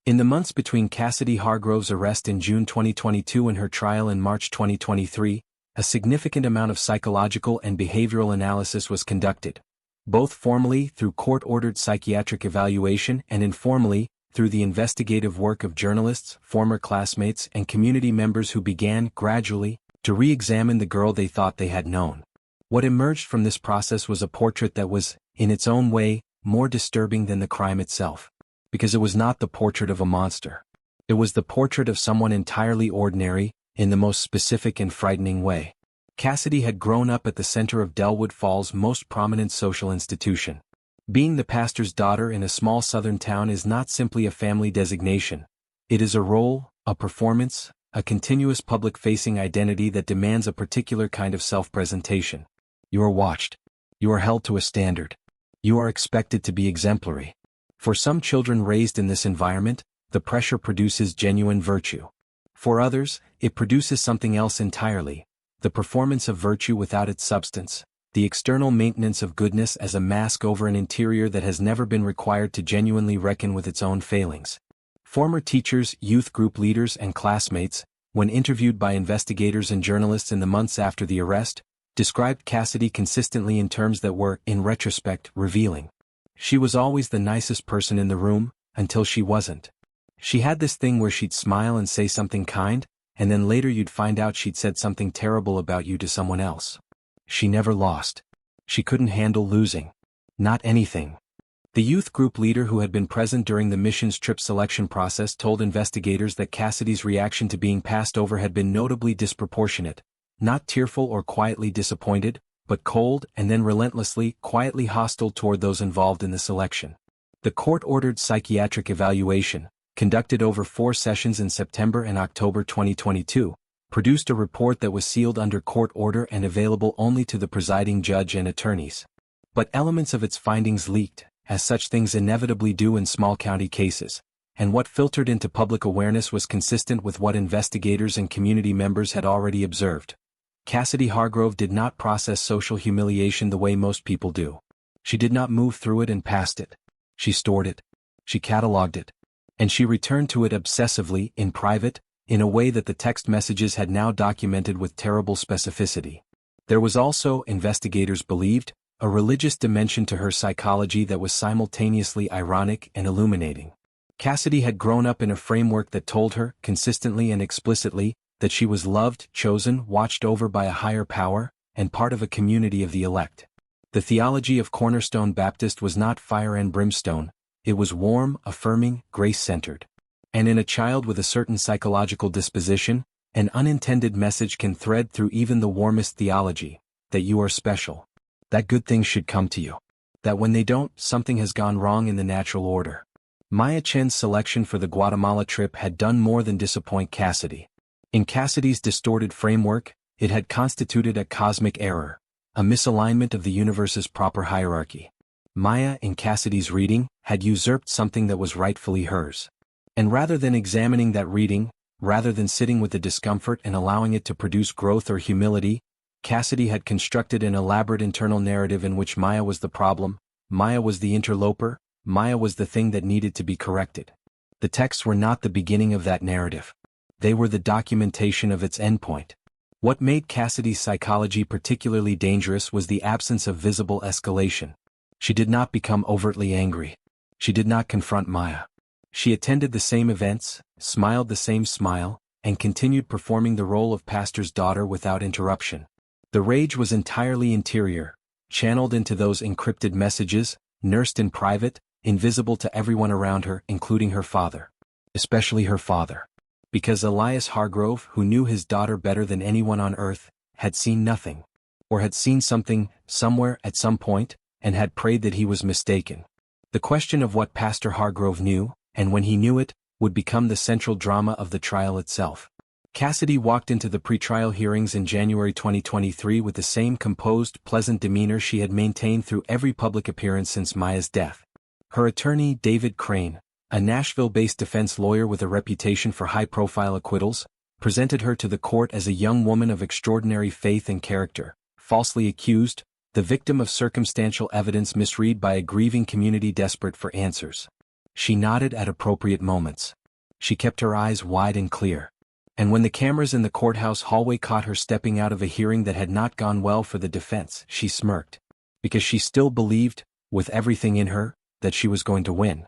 In the months between Cassidy Hargrove's arrest in June 2022 and her trial in March 2023, a significant amount of psychological and behavioral analysis was conducted, both formally through court-ordered psychiatric evaluation and informally through the investigative work of journalists, former classmates, and community members who began, gradually, to re-examine the girl they thought they had known. What emerged from this process was a portrait that was, in its own way, more disturbing than the crime itself. Because it was not the portrait of a monster. It was the portrait of someone entirely ordinary, in the most specific and frightening way. Cassidy had grown up at the center of Delwood Falls' most prominent social institution. Being the pastor's daughter in a small southern town is not simply a family designation. It is a role, a performance, a continuous public-facing identity that demands a particular kind of self-presentation. You are watched. You are held to a standard. You are expected to be exemplary. For some children raised in this environment, the pressure produces genuine virtue. For others, it produces something else entirely, the performance of virtue without its substance, the external maintenance of goodness as a mask over an interior that has never been required to genuinely reckon with its own failings. Former teachers, youth group leaders, and classmates, when interviewed by investigators and journalists in the months after the arrest, described Cassidy consistently in terms that were, in retrospect, revealing. She was always the nicest person in the room, until she wasn't. She had this thing where she'd smile and say something kind, and then later you'd find out she'd said something terrible about you to someone else. She never lost. She couldn't handle losing. Not anything. The youth group leader who had been present during the missions trip selection process told investigators that Cassidy's reaction to being passed over had been notably disproportionate, not tearful or quietly disappointed, but cold and then relentlessly, quietly hostile toward those involved in the selection. The court-ordered psychiatric evaluation, conducted over 4 sessions in September and October 2022, produced a report that was sealed under court order and available only to the presiding judge and attorneys. But elements of its findings leaked, as such things inevitably do in small county cases, and what filtered into public awareness was consistent with what investigators and community members had already observed. Cassidy Hargrove did not process social humiliation the way most people do. She did not move through it and past it. She stored it. She cataloged it. And she returned to it obsessively, in private, in a way that the text messages had now documented with terrible specificity. There was also, investigators believed, a religious dimension to her psychology that was simultaneously ironic and illuminating. Cassidy had grown up in a framework that told her, consistently and explicitly, that she was loved, chosen, watched over by a higher power, and part of a community of the elect. The theology of Cornerstone Baptist was not fire and brimstone, it was warm, affirming, grace-centered. And in a child with a certain psychological disposition, an unintended message can thread through even the warmest theology, that you are special. That good things should come to you. That when they don't, something has gone wrong in the natural order. Maya Chen's selection for the Guatemala trip had done more than disappoint Cassidy. In Cassidy's distorted framework, it had constituted a cosmic error, a misalignment of the universe's proper hierarchy. Maya, in Cassidy's reading, had usurped something that was rightfully hers. And rather than examining that reading, rather than sitting with the discomfort and allowing it to produce growth or humility, Cassidy had constructed an elaborate internal narrative in which Maya was the problem, Maya was the interloper, Maya was the thing that needed to be corrected. The texts were not the beginning of that narrative. They were the documentation of its endpoint. What made Cassidy's psychology particularly dangerous was the absence of visible escalation. She did not become overtly angry. She did not confront Maya. She attended the same events, smiled the same smile, and continued performing the role of pastor's daughter without interruption. The rage was entirely interior, channeled into those encrypted messages, nursed in private, invisible to everyone around her, including her father. Especially her father. Because Elias Hargrove, who knew his daughter better than anyone on earth, had seen nothing. Or had seen something, somewhere, at some point, and had prayed that he was mistaken. The question of what Pastor Hargrove knew, and when he knew it, would become the central drama of the trial itself. Cassidy walked into the pretrial hearings in January 2023 with the same composed, pleasant demeanor she had maintained through every public appearance since Maya's death. Her attorney, David Crane, a Nashville-based defense lawyer with a reputation for high-profile acquittals, presented her to the court as a young woman of extraordinary faith and character, falsely accused, the victim of circumstantial evidence misread by a grieving community desperate for answers. She nodded at appropriate moments. She kept her eyes wide and clear. And when the cameras in the courthouse hallway caught her stepping out of a hearing that had not gone well for the defense, she smirked. Because she still believed, with everything in her, that she was going to win.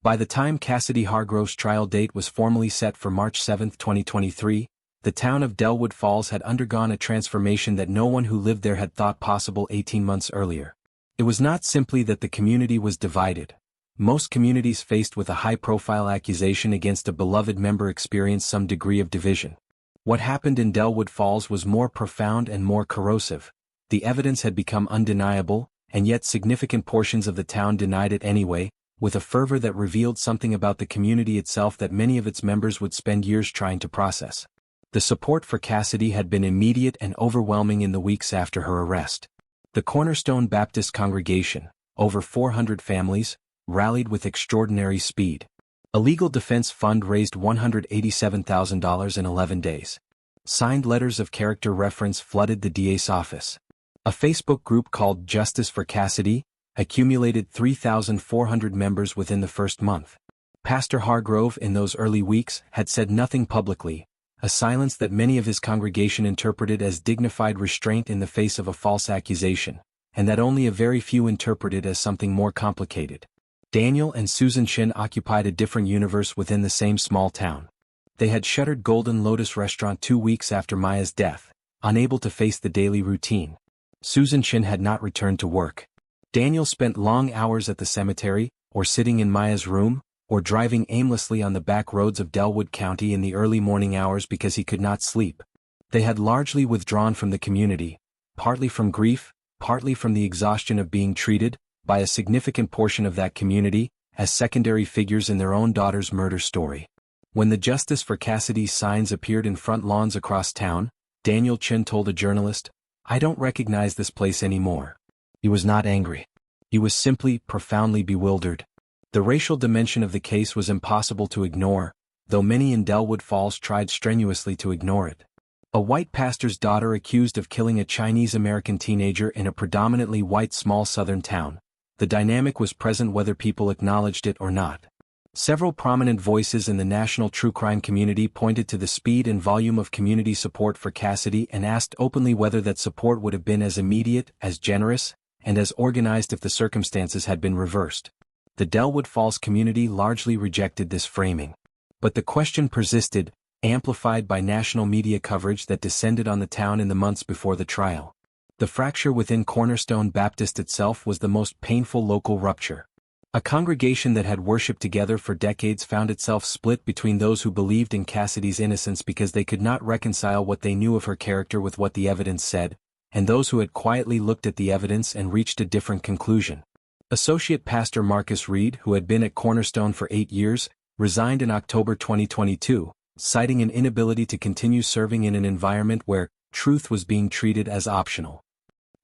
By the time Cassidy Hargrove's trial date was formally set for March 7, 2023, the town of Delwood Falls had undergone a transformation that no one who lived there had thought possible 18 months earlier. It was not simply that the community was divided. Most communities faced with a high-profile accusation against a beloved member experienced some degree of division. What happened in Delwood Falls was more profound and more corrosive. The evidence had become undeniable, and yet significant portions of the town denied it anyway, with a fervor that revealed something about the community itself that many of its members would spend years trying to process. The support for Cassidy had been immediate and overwhelming in the weeks after her arrest. The Cornerstone Baptist congregation, over 400 families, rallied with extraordinary speed. A legal defense fund raised $187,000 in 11 days. Signed letters of character reference flooded the DA's office. A Facebook group called Justice for Cassidy accumulated 3,400 members within the first month. Pastor Hargrove in those early weeks had said nothing publicly, a silence that many of his congregation interpreted as dignified restraint in the face of a false accusation, and that only a very few interpreted as something more complicated. Daniel and Susan Shin occupied a different universe within the same small town. They had shuttered Golden Lotus Restaurant 2 weeks after Maya's death, unable to face the daily routine. Susan Shin had not returned to work. Daniel spent long hours at the cemetery, or sitting in Maya's room, or driving aimlessly on the back roads of Delwood County in the early morning hours because he could not sleep. They had largely withdrawn from the community, partly from grief, partly from the exhaustion of being treated, by a significant portion of that community, as secondary figures in their own daughter's murder story. When the Justice for Cassidy signs appeared in front lawns across town, Daniel Chin told a journalist, "I don't recognize this place anymore." He was not angry. He was simply profoundly bewildered. The racial dimension of the case was impossible to ignore, though many in Delwood Falls tried strenuously to ignore it. A white pastor's daughter accused of killing a Chinese-American teenager in a predominantly white small southern town. The dynamic was present whether people acknowledged it or not. Several prominent voices in the national true crime community pointed to the speed and volume of community support for Cassidy and asked openly whether that support would have been as immediate, as generous, and as organized if the circumstances had been reversed. The Delwood Falls community largely rejected this framing. But the question persisted, amplified by national media coverage that descended on the town in the months before the trial. The fracture within Cornerstone Baptist itself was the most painful local rupture. A congregation that had worshipped together for decades found itself split between those who believed in Cassidy's innocence because they could not reconcile what they knew of her character with what the evidence said, and those who had quietly looked at the evidence and reached a different conclusion. Associate Pastor Marcus Reed, who had been at Cornerstone for 8 years, resigned in October 2022, citing an inability to continue serving in an environment where truth was being treated as optional.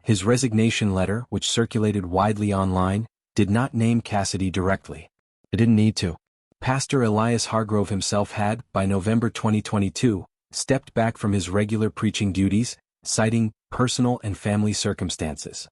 His resignation letter, which circulated widely online, did not name Cassidy directly. It didn't need to. Pastor Elias Hargrove himself had, by November 2022, stepped back from his regular preaching duties, citing personal and family circumstances.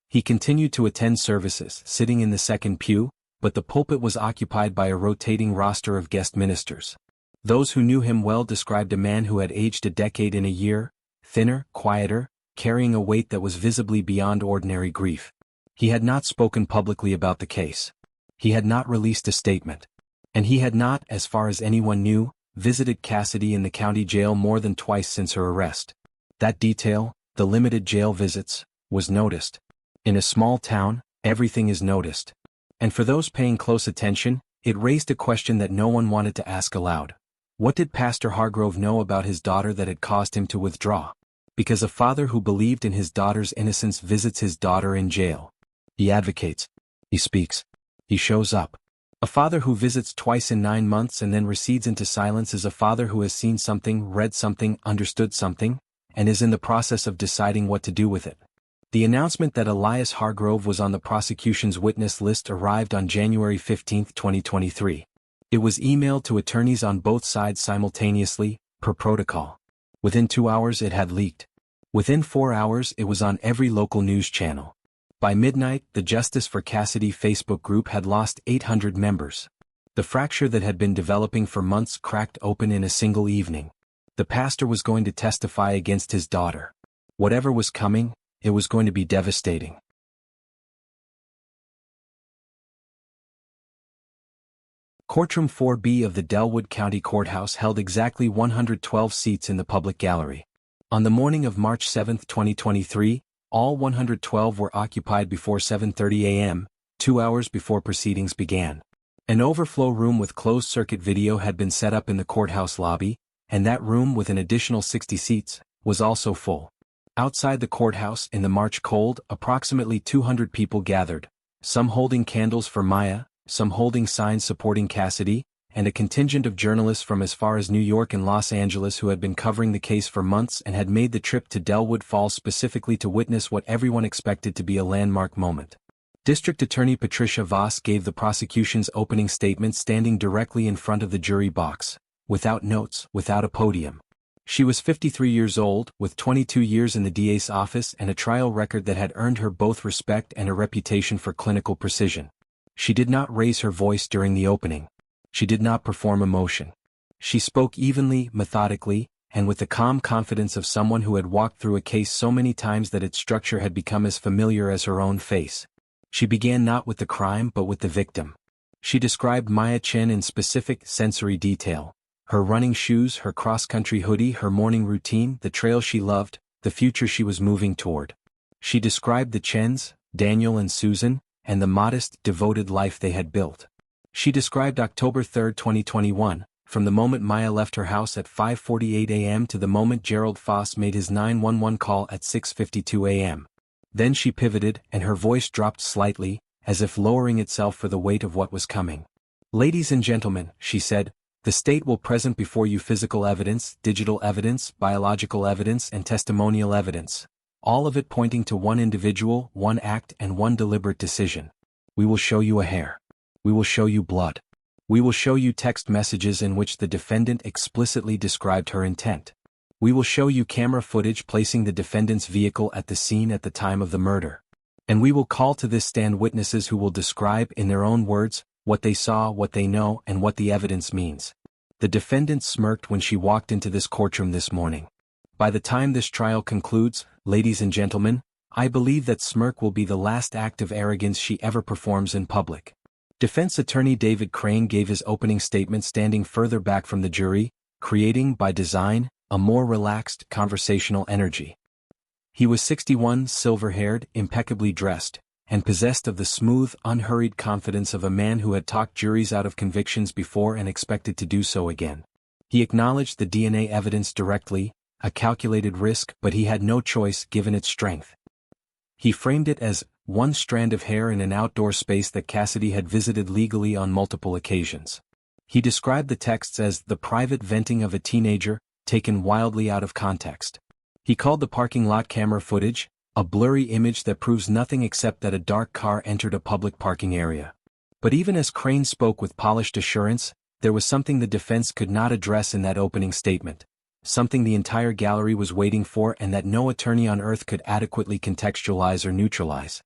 He continued to attend services, sitting in the second pew, but the pulpit was occupied by a rotating roster of guest ministers. Those who knew him well described a man who had aged a decade in a year, thinner, quieter, carrying a weight that was visibly beyond ordinary grief. He had not spoken publicly about the case. He had not released a statement. And he had not, as far as anyone knew, visited Cassidy in the county jail more than twice since her arrest. That detail, the limited jail visits, was noticed. In a small town, everything is noticed. And for those paying close attention, it raised a question that no one wanted to ask aloud. What did Pastor Hargrove know about his daughter that had caused him to withdraw? Because a father who believed in his daughter's innocence visits his daughter in jail. He advocates. He speaks. He shows up. A father who visits twice in 9 months and then recedes into silence is a father who has seen something, read something, understood something, and is in the process of deciding what to do with it. The announcement that Elias Hargrove was on the prosecution's witness list arrived on January 15, 2023. It was emailed to attorneys on both sides simultaneously, per protocol. Within 2 hours it had leaked. Within 4 hours it was on every local news channel. By midnight, the Justice for Cassidy Facebook group had lost 800 members. The fracture that had been developing for months cracked open in a single evening. The pastor was going to testify against his daughter. Whatever was coming, it was going to be devastating. Courtroom 4B of the Delwood County Courthouse held exactly 112 seats in the public gallery. On the morning of March 7, 2023, all 112 were occupied before 7:30 a.m., 2 hours before proceedings began. An overflow room with closed-circuit video had been set up in the courthouse lobby, and that room with an additional 60 seats was also full. Outside the courthouse in the March cold, approximately 200 people gathered, some holding candles for Maya, some holding signs supporting Cassidy, and a contingent of journalists from as far as New York and Los Angeles who had been covering the case for months and had made the trip to Delwood Falls specifically to witness what everyone expected to be a landmark moment. District Attorney Patricia Voss gave the prosecution's opening statement standing directly in front of the jury box, without notes, without a podium. She was 53 years old, with 22 years in the DA's office and a trial record that had earned her both respect and a reputation for clinical precision. She did not raise her voice during the opening. She did not perform emotion. She spoke evenly, methodically, and with the calm confidence of someone who had walked through a case so many times that its structure had become as familiar as her own face. She began not with the crime but with the victim. She described Maya Chen in specific, sensory detail. Her running shoes, her cross-country hoodie, her morning routine, the trail she loved, the future she was moving toward. She described the Chens, Daniel and Susan, and the modest, devoted life they had built. She described October 3, 2021, from the moment Maya left her house at 5:48 a.m. to the moment Gerald Foss made his 911 call at 6:52 a.m. Then she pivoted and her voice dropped slightly, as if lowering itself for the weight of what was coming. "Ladies and gentlemen," she said, "the state will present before you physical evidence, digital evidence, biological evidence and testimonial evidence, all of it pointing to one individual, one act and one deliberate decision. We will show you a hair. We will show you blood. We will show you text messages in which the defendant explicitly described her intent. We will show you camera footage placing the defendant's vehicle at the scene at the time of the murder. And we will call to this stand witnesses who will describe in their own words what they saw, what they know, and what the evidence means." The defendant smirked when she walked into this courtroom this morning. By the time this trial concludes, ladies and gentlemen, I believe that smirk will be the last act of arrogance she ever performs in public. Defense attorney David Crane gave his opening statement standing further back from the jury, creating, by design, a more relaxed, conversational energy. He was 61, silver-haired, impeccably dressed, and possessed of the smooth, unhurried confidence of a man who had talked juries out of convictions before and expected to do so again. He acknowledged the DNA evidence directly, a calculated risk, but he had no choice given its strength. He framed it as one strand of hair in an outdoor space that Cassidy had visited legally on multiple occasions. He described the texts as the private venting of a teenager, taken wildly out of context. He called the parking lot camera footage a blurry image that proves nothing except that a dark car entered a public parking area. But even as Crane spoke with polished assurance, there was something the defense could not address in that opening statement, something the entire gallery was waiting for and that no attorney on earth could adequately contextualize or neutralize.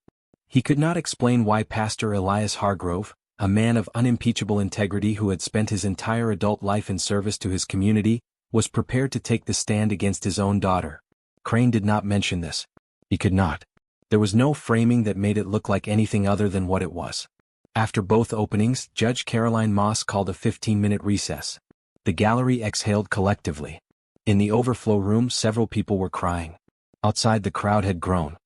He could not explain why Pastor Elias Hargrove, a man of unimpeachable integrity who had spent his entire adult life in service to his community, was prepared to take the stand against his own daughter. Crane did not mention this. He could not. There was no framing that made it look like anything other than what it was. After both openings, Judge Caroline Moss called a 15-minute recess. The gallery exhaled collectively. In the overflow room, several people were crying. Outside, the crowd had grown.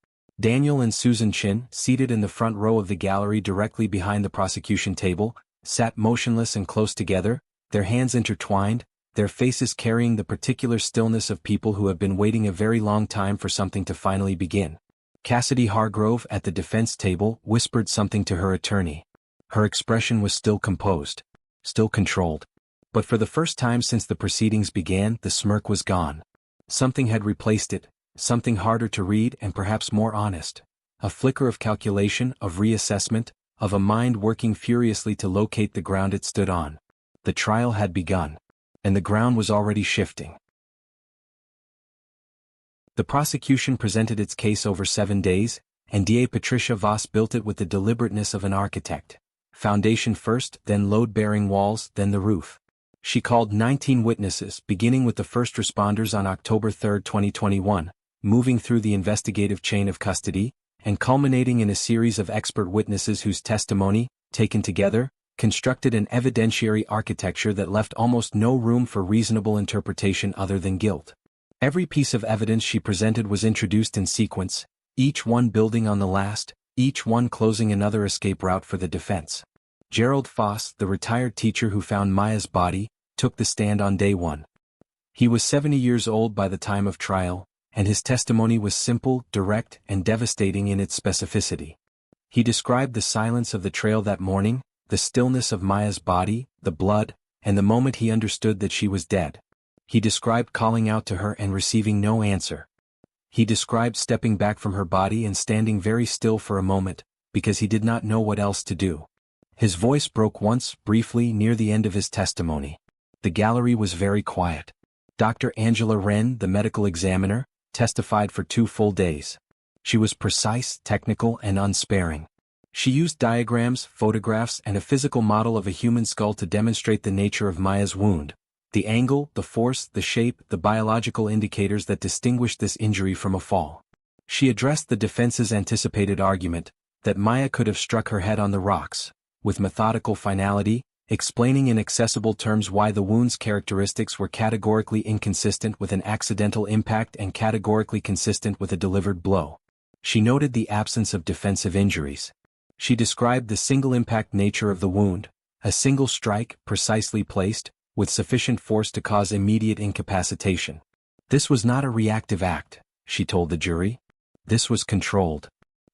Daniel and Susan Chin, seated in the front row of the gallery directly behind the prosecution table, sat motionless and close together, their hands intertwined, their faces carrying the particular stillness of people who have been waiting a very long time for something to finally begin. Cassidy Hargrove, at the defense table, whispered something to her attorney. Her expression was still composed, still controlled. But for the first time since the proceedings began, the smirk was gone. Something had replaced it, something harder to read and perhaps more honest. A flicker of calculation, of reassessment, of a mind working furiously to locate the ground it stood on. The trial had begun. And the ground was already shifting. The prosecution presented its case over 7 days, and DA Patricia Voss built it with the deliberateness of an architect. Foundation first, then load-bearing walls, then the roof. She called 19 witnesses, beginning with the first responders on October 3, 2021, moving through the investigative chain of custody, and culminating in a series of expert witnesses whose testimony, taken together, constructed an evidentiary architecture that left almost no room for reasonable interpretation other than guilt. Every piece of evidence she presented was introduced in sequence, each one building on the last, each one closing another escape route for the defense. Gerald Foss, the retired teacher who found Maya's body, took the stand on day one. He was 70 years old by the time of trial, and his testimony was simple, direct, and devastating in its specificity. He described the silence of the trail that morning, the the stillness of Maya's body, the blood, and the moment he understood that she was dead. He described calling out to her and receiving no answer. He described stepping back from her body and standing very still for a moment, because he did not know what else to do. His voice broke once, briefly, near the end of his testimony. The gallery was very quiet. Dr. Angela Wren, the medical examiner, testified for 2 full days. She was precise, technical, and unsparing. She used diagrams, photographs, and a physical model of a human skull to demonstrate the nature of Maya's wound, the angle, the force, the shape, the biological indicators that distinguished this injury from a fall. She addressed the defense's anticipated argument that Maya could have struck her head on the rocks, with methodical finality, explaining in accessible terms why the wound's characteristics were categorically inconsistent with an accidental impact and categorically consistent with a delivered blow. She noted the absence of defensive injuries. She described the single-impact nature of the wound, a single strike, precisely placed, with sufficient force to cause immediate incapacitation. This was not a reactive act, she told the jury. This was controlled.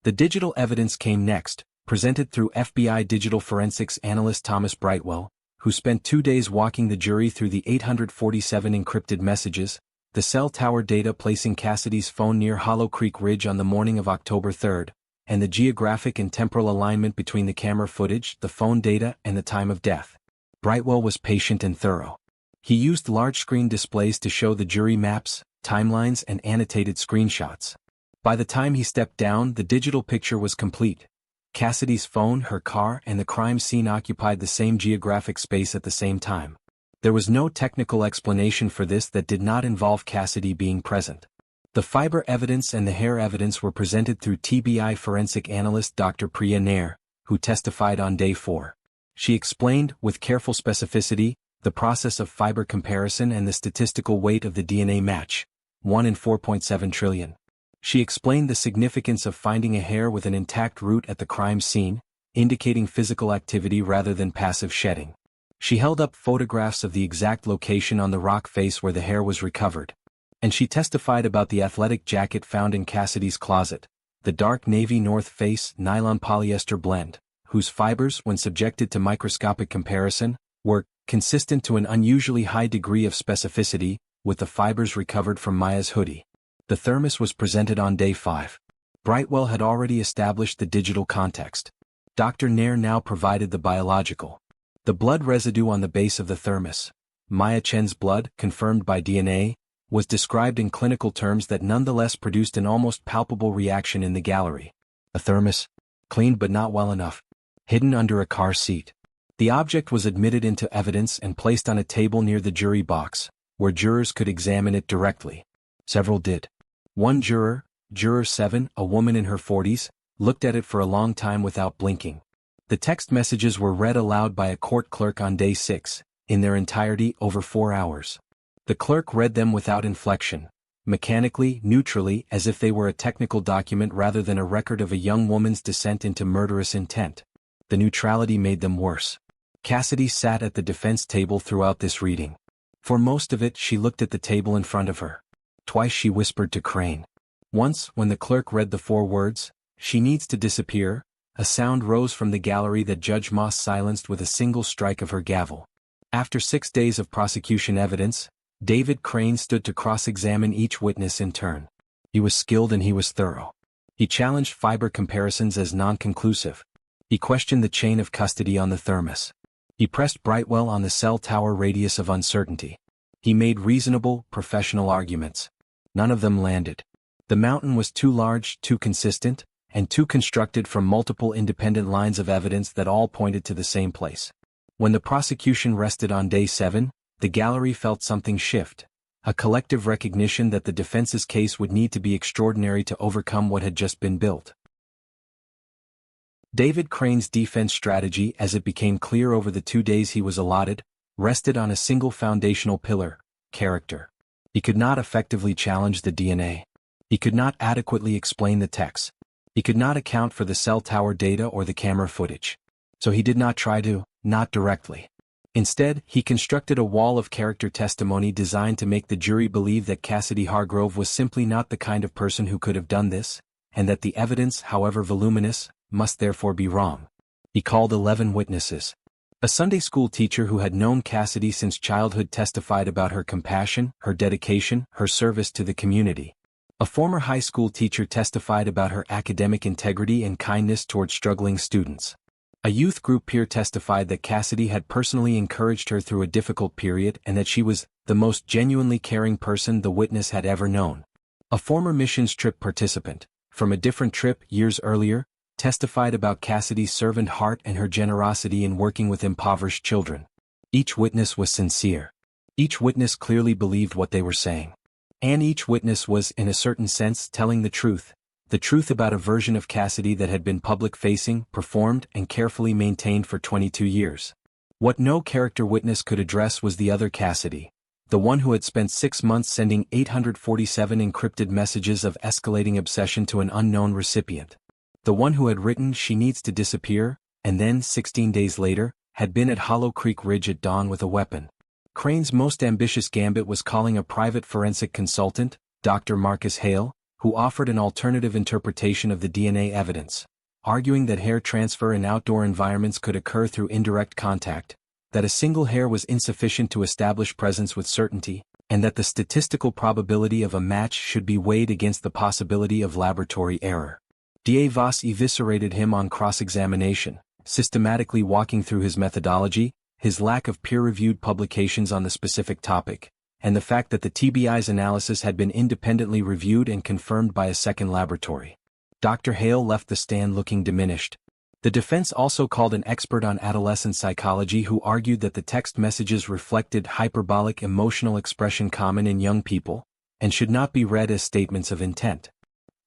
The digital evidence came next, presented through FBI digital forensics analyst Thomas Brightwell, who spent 2 days walking the jury through the 847 encrypted messages, the cell tower data placing Cassidy's phone near Hollow Creek Ridge on the morning of October 3, and the geographic and temporal alignment between the camera footage, the phone data, and the time of death. Brightwell was patient and thorough. He used large-screen displays to show the jury maps, timelines, and annotated screenshots. By the time he stepped down, the digital picture was complete. Cassidy's phone, her car, and the crime scene occupied the same geographic space at the same time. There was no technical explanation for this that did not involve Cassidy being present. The fiber evidence and the hair evidence were presented through TBI forensic analyst Dr. Priya Nair, who testified on day 4. She explained, with careful specificity, the process of fiber comparison and the statistical weight of the DNA match, 1 in 4.7 trillion. She explained the significance of finding a hair with an intact root at the crime scene, indicating physical activity rather than passive shedding. She held up photographs of the exact location on the rock face where the hair was recovered. And she testified about the athletic jacket found in Cassidy's closet, the dark navy North Face nylon polyester blend, whose fibers, when subjected to microscopic comparison, were consistent to an unusually high degree of specificity with the fibers recovered from Maya's hoodie. The thermos was presented on day 5. Brightwell had already established the digital context. Dr. Nair now provided the biological. The blood residue on the base of the thermos, Maya Chen's blood, confirmed by DNA, was described in clinical terms that nonetheless produced an almost palpable reaction in the gallery. A thermos, cleaned but not well enough, hidden under a car seat. The object was admitted into evidence and placed on a table near the jury box, where jurors could examine it directly. Several did. One juror, Juror 7, a woman in her 40s, looked at it for a long time without blinking. The text messages were read aloud by a court clerk on day 6, in their entirety over 4 hours. The clerk read them without inflection, mechanically, neutrally, as if they were a technical document rather than a record of a young woman's descent into murderous intent. The neutrality made them worse. Cassidy sat at the defense table throughout this reading. For most of it, she looked at the table in front of her. Twice she whispered to Crane. Once, when the clerk read the 4 words, "She needs to disappear," a sound rose from the gallery that Judge Moss silenced with a single strike of her gavel. After 6 days of prosecution evidence, David Crane stood to cross-examine each witness in turn. He was skilled and he was thorough. He challenged fiber comparisons as non-conclusive. He questioned the chain of custody on the thermos. He pressed Brightwell on the cell tower radius of uncertainty. He made reasonable, professional arguments. None of them landed. The mountain was too large, too consistent, and too constructed from multiple independent lines of evidence that all pointed to the same place. When the prosecution rested on day 7, the gallery felt something shift, a collective recognition that the defense's case would need to be extraordinary to overcome what had just been built. David Crane's defense strategy, as it became clear over the 2 days he was allotted, rested on a single foundational pillar: character. He could not effectively challenge the DNA. He could not adequately explain the text. He could not account for the cell tower data or the camera footage. So he did not try to, not directly. Instead, he constructed a wall of character testimony designed to make the jury believe that Cassidy Hargrove was simply not the kind of person who could have done this, and that the evidence, however voluminous, must therefore be wrong. He called 11 witnesses. A Sunday school teacher who had known Cassidy since childhood testified about her compassion, her dedication, her service to the community. A former high school teacher testified about her academic integrity and kindness toward struggling students. A youth group peer testified that Cassidy had personally encouraged her through a difficult period and that she was the most genuinely caring person the witness had ever known. A former missions trip participant, from a different trip years earlier, testified about Cassidy's servant heart and her generosity in working with impoverished children. Each witness was sincere. Each witness clearly believed what they were saying. And each witness was, in a certain sense, telling the truth about a version of Cassidy that had been public-facing, performed, and carefully maintained for 22 years. What no character witness could address was the other Cassidy, the one who had spent 6 months sending 847 encrypted messages of escalating obsession to an unknown recipient. The one who had written "She needs to disappear," and then, 16 days later, had been at Hollow Creek Ridge at dawn with a weapon. Crane's most ambitious gambit was calling a private forensic consultant, Dr. Marcus Hale, who offered an alternative interpretation of the DNA evidence, arguing that hair transfer in outdoor environments could occur through indirect contact, that a single hair was insufficient to establish presence with certainty, and that the statistical probability of a match should be weighed against the possibility of laboratory error. D.A. Voss eviscerated him on cross-examination, systematically walking through his methodology, his lack of peer-reviewed publications on the specific topic, and the fact that the TBI's analysis had been independently reviewed and confirmed by a second laboratory. Dr. Hale left the stand looking diminished. The defense also called an expert on adolescent psychology who argued that the text messages reflected hyperbolic emotional expression common in young people, and should not be read as statements of intent.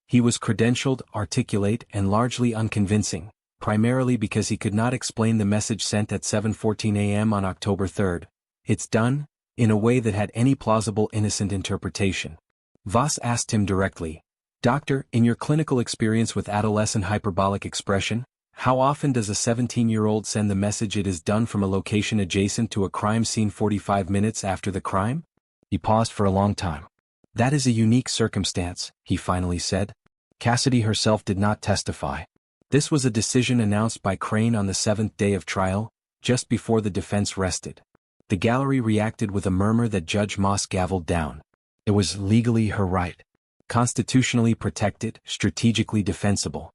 He was credentialed, articulate, and largely unconvincing, primarily because he could not explain the message sent at 7:14 a.m. on October 3rd, "It's done," in a way that had any plausible innocent interpretation. Voss asked him directly, "Doctor, in your clinical experience with adolescent hyperbolic expression, how often does a 17-year-old send the message 'it is done' from a location adjacent to a crime scene 45 minutes after the crime?" He paused for a long time. "That is a unique circumstance," he finally said. Cassidy herself did not testify. This was a decision announced by Crane on the 7th day of trial, just before the defense rested. The gallery reacted with a murmur that Judge Moss gavelled down. It was legally her right. Constitutionally protected, strategically defensible.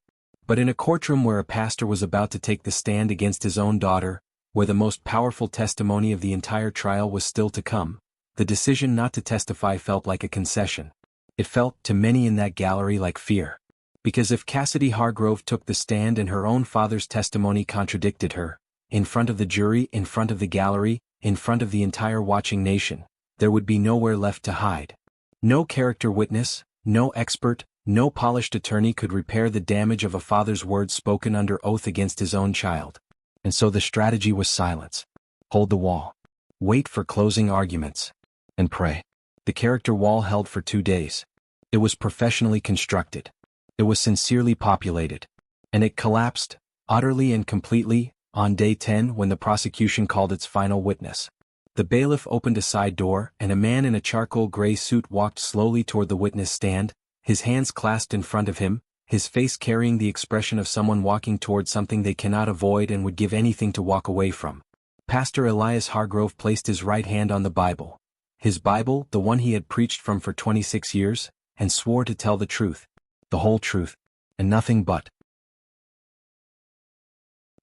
But in a courtroom where a pastor was about to take the stand against his own daughter, where the most powerful testimony of the entire trial was still to come, the decision not to testify felt like a concession. It felt, to many in that gallery, like fear. Because if Cassidy Hargrove took the stand and her own father's testimony contradicted her, in front of the jury, in front of the gallery, in front of the entire watching nation, there would be nowhere left to hide. No character witness, no expert, no polished attorney could repair the damage of a father's words spoken under oath against his own child. And so the strategy was silence. Hold the wall. Wait for closing arguments. And pray. The character wall held for 2 days. It was professionally constructed. It was sincerely populated. And it collapsed, utterly and completely, on day 10 when the prosecution called its final witness. The bailiff opened a side door, and a man in a charcoal gray suit walked slowly toward the witness stand, his hands clasped in front of him, his face carrying the expression of someone walking toward something they cannot avoid and would give anything to walk away from. Pastor Elias Hargrove placed his right hand on the Bible. His Bible, the one he had preached from for 26 years, and swore to tell the truth, the whole truth, and nothing but.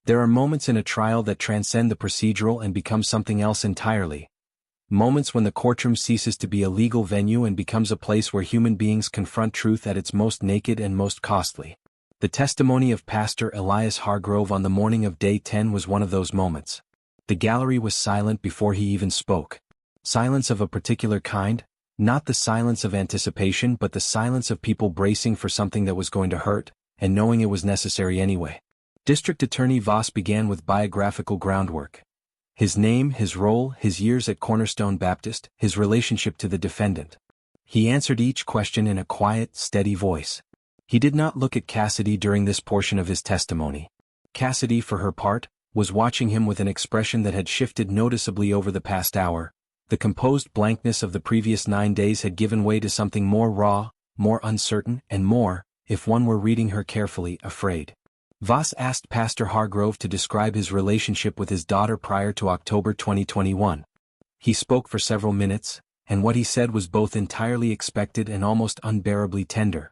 There are moments in a trial that transcend the procedural and become something else entirely. Moments when the courtroom ceases to be a legal venue and becomes a place where human beings confront truth at its most naked and most costly. The testimony of Pastor Elias Hargrove on the morning of day 10 was one of those moments. The gallery was silent before he even spoke. Silence of a particular kind, not the silence of anticipation but the silence of people bracing for something that was going to hurt, and knowing it was necessary anyway. District Attorney Voss began with biographical groundwork. His name, his role, his years at Cornerstone Baptist, his relationship to the defendant. He answered each question in a quiet, steady voice. He did not look at Cassidy during this portion of his testimony. Cassidy, for her part, was watching him with an expression that had shifted noticeably over the past hour. The composed blankness of the previous 9 days had given way to something more raw, more uncertain, and more, if one were reading her carefully, afraid. Voss asked Pastor Hargrove to describe his relationship with his daughter prior to October 2021. He spoke for several minutes, and what he said was both entirely expected and almost unbearably tender.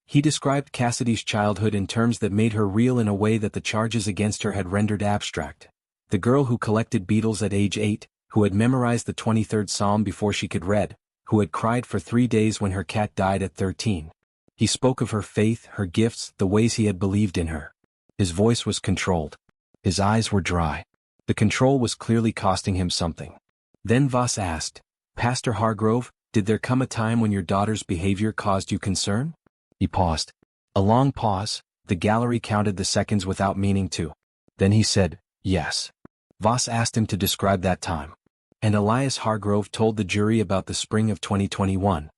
He described Cassidy's childhood in terms that made her real in a way that the charges against her had rendered abstract. The girl who collected beetles at age 8, who had memorized the 23rd Psalm before she could read, who had cried for 3 days when her cat died at 13. He spoke of her faith, her gifts, the ways he had believed in her. His voice was controlled. His eyes were dry. The control was clearly costing him something. Then Voss asked, "Pastor Hargrove, did there come a time when your daughter's behavior caused you concern?" He paused. A long pause. The gallery counted the seconds without meaning to. Then he said, "Yes." Voss asked him to describe that time. And Elias Hargrove told the jury about the spring of 2021.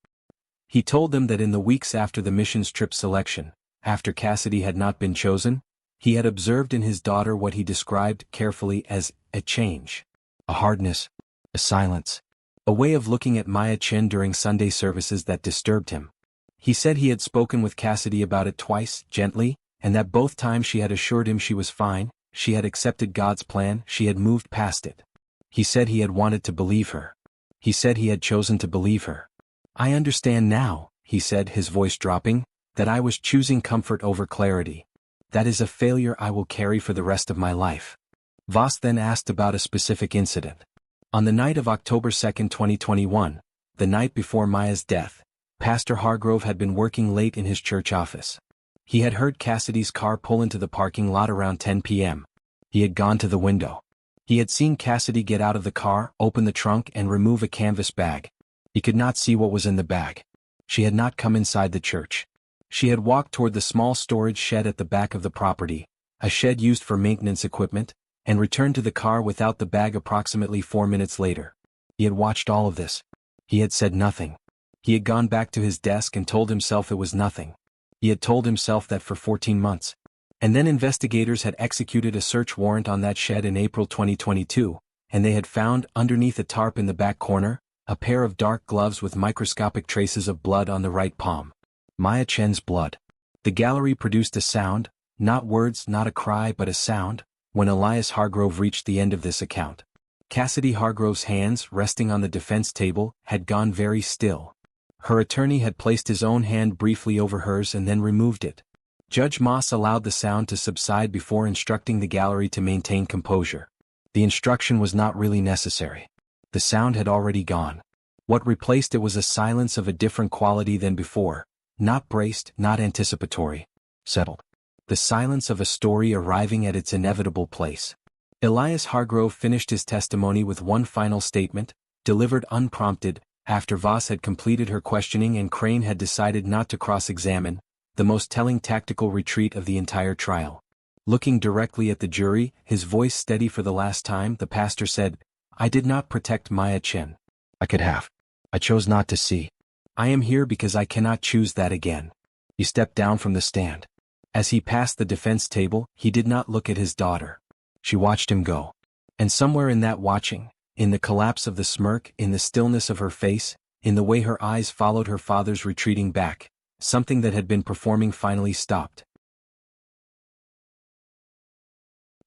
He told them that in the weeks after the missions trip selection, after Cassidy had not been chosen, he had observed in his daughter what he described carefully as a change. A hardness, a silence, a way of looking at Maya Chen during Sunday services that disturbed him. He said he had spoken with Cassidy about it twice, gently, and that both times she had assured him she was fine, she had accepted God's plan, she had moved past it. He said he had wanted to believe her. He said he had chosen to believe her. "I understand now," he said, his voice dropping, "that I was choosing comfort over clarity. That is a failure I will carry for the rest of my life." Voss then asked about a specific incident. On the night of October 2, 2021, the night before Maya's death, Pastor Hargrove had been working late in his church office. He had heard Cassidy's car pull into the parking lot around 10 p.m. He had gone to the window. He had seen Cassidy get out of the car, open the trunk and remove a canvas bag. He could not see what was in the bag. She had not come inside the church. She had walked toward the small storage shed at the back of the property, a shed used for maintenance equipment, and returned to the car without the bag approximately 4 minutes later. He had watched all of this. He had said nothing. He had gone back to his desk and told himself it was nothing. He had told himself that for 14 months. And then investigators had executed a search warrant on that shed in April 2022, and they had found, underneath a tarp in the back corner, a pair of dark gloves with microscopic traces of blood on the right palm. Maya Chen's blood. The gallery produced a sound, not words, not a cry but a sound, when Elias Hargrove reached the end of this account. Cassidy Hargrove's hands, resting on the defense table, had gone very still. Her attorney had placed his own hand briefly over hers and then removed it. Judge Moss allowed the sound to subside before instructing the gallery to maintain composure. The instruction was not really necessary. The sound had already gone. What replaced it was a silence of a different quality than before, not braced, not anticipatory. Settled. The silence of a story arriving at its inevitable place. Elias Hargrove finished his testimony with one final statement, delivered unprompted, after Voss had completed her questioning and Crane had decided not to cross-examine, the most telling tactical retreat of the entire trial. Looking directly at the jury, his voice steady for the last time, the pastor said, "I did not protect Maya Chen. I could have. I chose not to see. I am here because I cannot choose that again." He stepped down from the stand. As he passed the defense table, he did not look at his daughter. She watched him go. And somewhere in that watching, in the collapse of the smirk, in the stillness of her face, in the way her eyes followed her father's retreating back, something that had been performing finally stopped.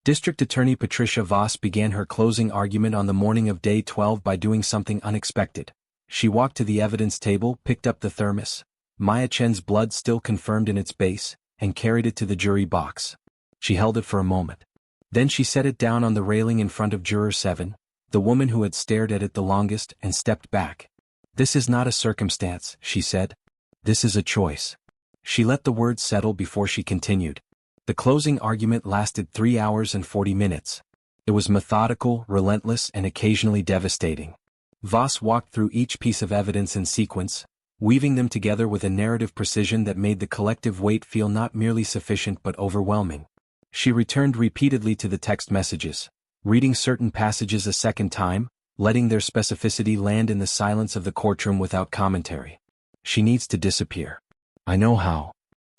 District Attorney Patricia Voss began her closing argument on the morning of Day 12 by doing something unexpected. She walked to the evidence table, picked up the thermos, Maya Chen's blood still confirmed in its base, and carried it to the jury box. She held it for a moment. Then she set it down on the railing in front of Juror 7, the woman who had stared at it the longest, and stepped back. "This is not a circumstance," she said. "This is a choice." She let the words settle before she continued. The closing argument lasted 3 hours and 40 minutes. It was methodical, relentless, and occasionally devastating. Voss walked through each piece of evidence in sequence, weaving them together with a narrative precision that made the collective weight feel not merely sufficient but overwhelming. She returned repeatedly to the text messages, reading certain passages a second time, letting their specificity land in the silence of the courtroom without commentary. "She needs to disappear. I know how."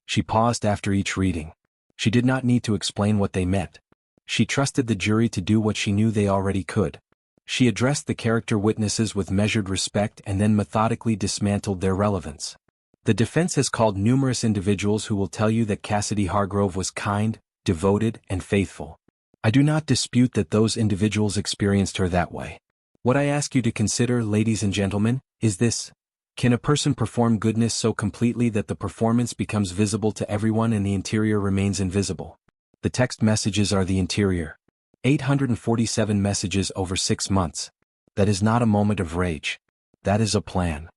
She paused after each reading. She did not need to explain what they meant. She trusted the jury to do what she knew they already could. She addressed the character witnesses with measured respect and then methodically dismantled their relevance. The defense has called numerous individuals who will tell you that Cassidy Hargrove was kind, devoted, and faithful. I do not dispute that those individuals experienced her that way. What I ask you to consider, ladies and gentlemen, is this. Can a person perform goodness so completely that the performance becomes visible to everyone and the interior remains invisible? The text messages are the interior. 847 messages over 6 months. That is not a moment of rage. That is a plan.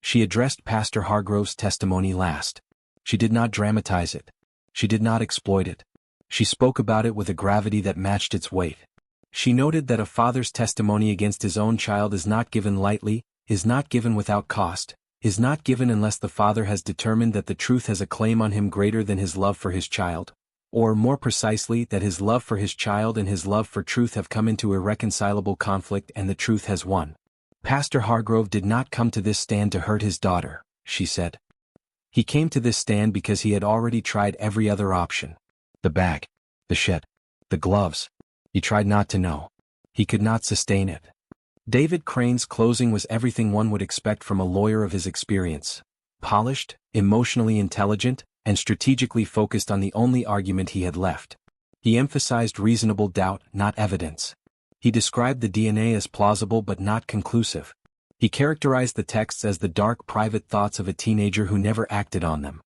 She addressed Pastor Hargrove's testimony last. She did not dramatize it. She did not exploit it. She spoke about it with a gravity that matched its weight. She noted that a father's testimony against his own child is not given lightly, is not given without cost, is not given unless the father has determined that the truth has a claim on him greater than his love for his child, or more precisely that his love for his child and his love for truth have come into irreconcilable conflict and the truth has won. Pastor Hargrove did not come to this stand to hurt his daughter, she said. He came to this stand because he had already tried every other option. The bag, the shed, the gloves. He tried not to know. He could not sustain it. David Crane's closing was everything one would expect from a lawyer of his experience. Polished, emotionally intelligent, and strategically focused on the only argument he had left. He emphasized reasonable doubt, not evidence. He described the DNA as plausible but not conclusive. He characterized the texts as the dark private thoughts of a teenager who never acted on them.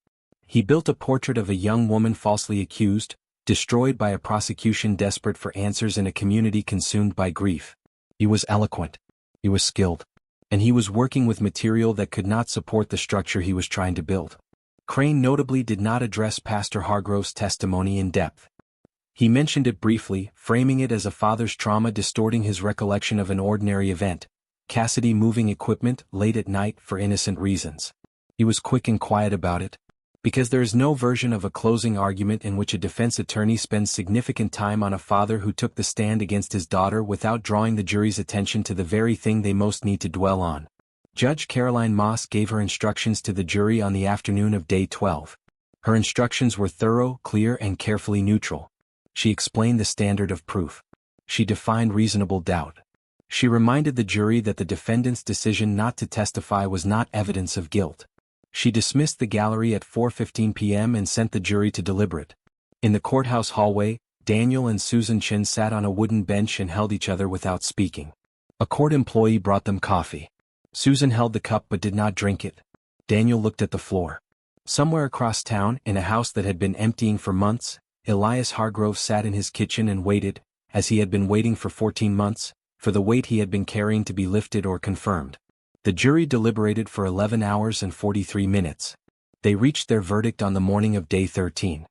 He built a portrait of a young woman falsely accused, destroyed by a prosecution desperate for answers in a community consumed by grief. He was eloquent. He was skilled. And he was working with material that could not support the structure he was trying to build. Crane notably did not address Pastor Hargrove's testimony in depth. He mentioned it briefly, framing it as a father's trauma distorting his recollection of an ordinary event, Cassidy moving equipment late at night for innocent reasons. He was quick and quiet about it, because there is no version of a closing argument in which a defense attorney spends significant time on a father who took the stand against his daughter without drawing the jury's attention to the very thing they most need to dwell on. Judge Caroline Moss gave her instructions to the jury on the afternoon of Day 12. Her instructions were thorough, clear, and carefully neutral. She explained the standard of proof. She defined reasonable doubt. She reminded the jury that the defendant's decision not to testify was not evidence of guilt. She dismissed the gallery at 4:15 p.m. and sent the jury to deliberate. In the courthouse hallway, Daniel and Susan Chin sat on a wooden bench and held each other without speaking. A court employee brought them coffee. Susan held the cup but did not drink it. Daniel looked at the floor. Somewhere across town, in a house that had been emptying for months, Elias Hargrove sat in his kitchen and waited, as he had been waiting for 14 months, for the weight he had been carrying to be lifted or confirmed. The jury deliberated for 11 hours and 43 minutes. They reached their verdict on the morning of Day 13.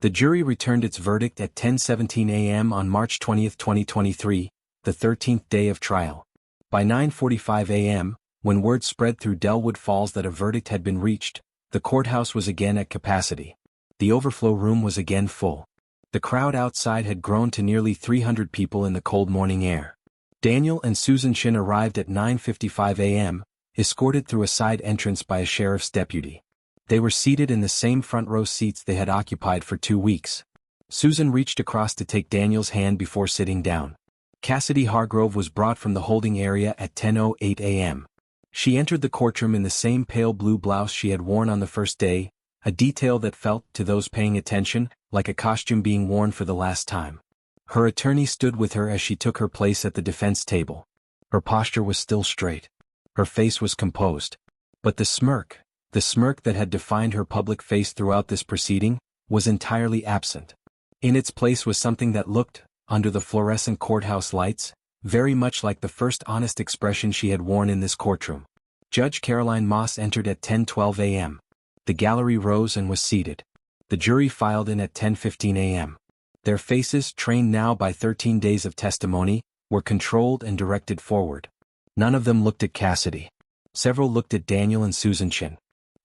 The jury returned its verdict at 10:17 a.m. on March 20, 2023, the 13th day of trial. By 9:45 a.m., when word spread through Delwood Falls that a verdict had been reached, the courthouse was again at capacity. The overflow room was again full. The crowd outside had grown to nearly 300 people in the cold morning air. Daniel and Susan Chin arrived at 9:55 a.m., escorted through a side entrance by a sheriff's deputy. They were seated in the same front row seats they had occupied for 2 weeks. Susan reached across to take Daniel's hand before sitting down. Cassidy Hargrove was brought from the holding area at 10:08 a.m. She entered the courtroom in the same pale blue blouse she had worn on the first day, a detail that felt, to those paying attention, like a costume being worn for the last time. Her attorney stood with her as she took her place at the defense table. Her posture was still straight. Her face was composed. But the smirk that had defined her public face throughout this proceeding, was entirely absent. In its place was something that looked, under the fluorescent courthouse lights, very much like the first honest expression she had worn in this courtroom. Judge Caroline Moss entered at 10:12 a.m. The gallery rose and was seated. The jury filed in at 10:15 a.m. Their faces, trained now by 13 days of testimony, were controlled and directed forward. None of them looked at Cassidy. Several looked at Daniel and Susan Chin.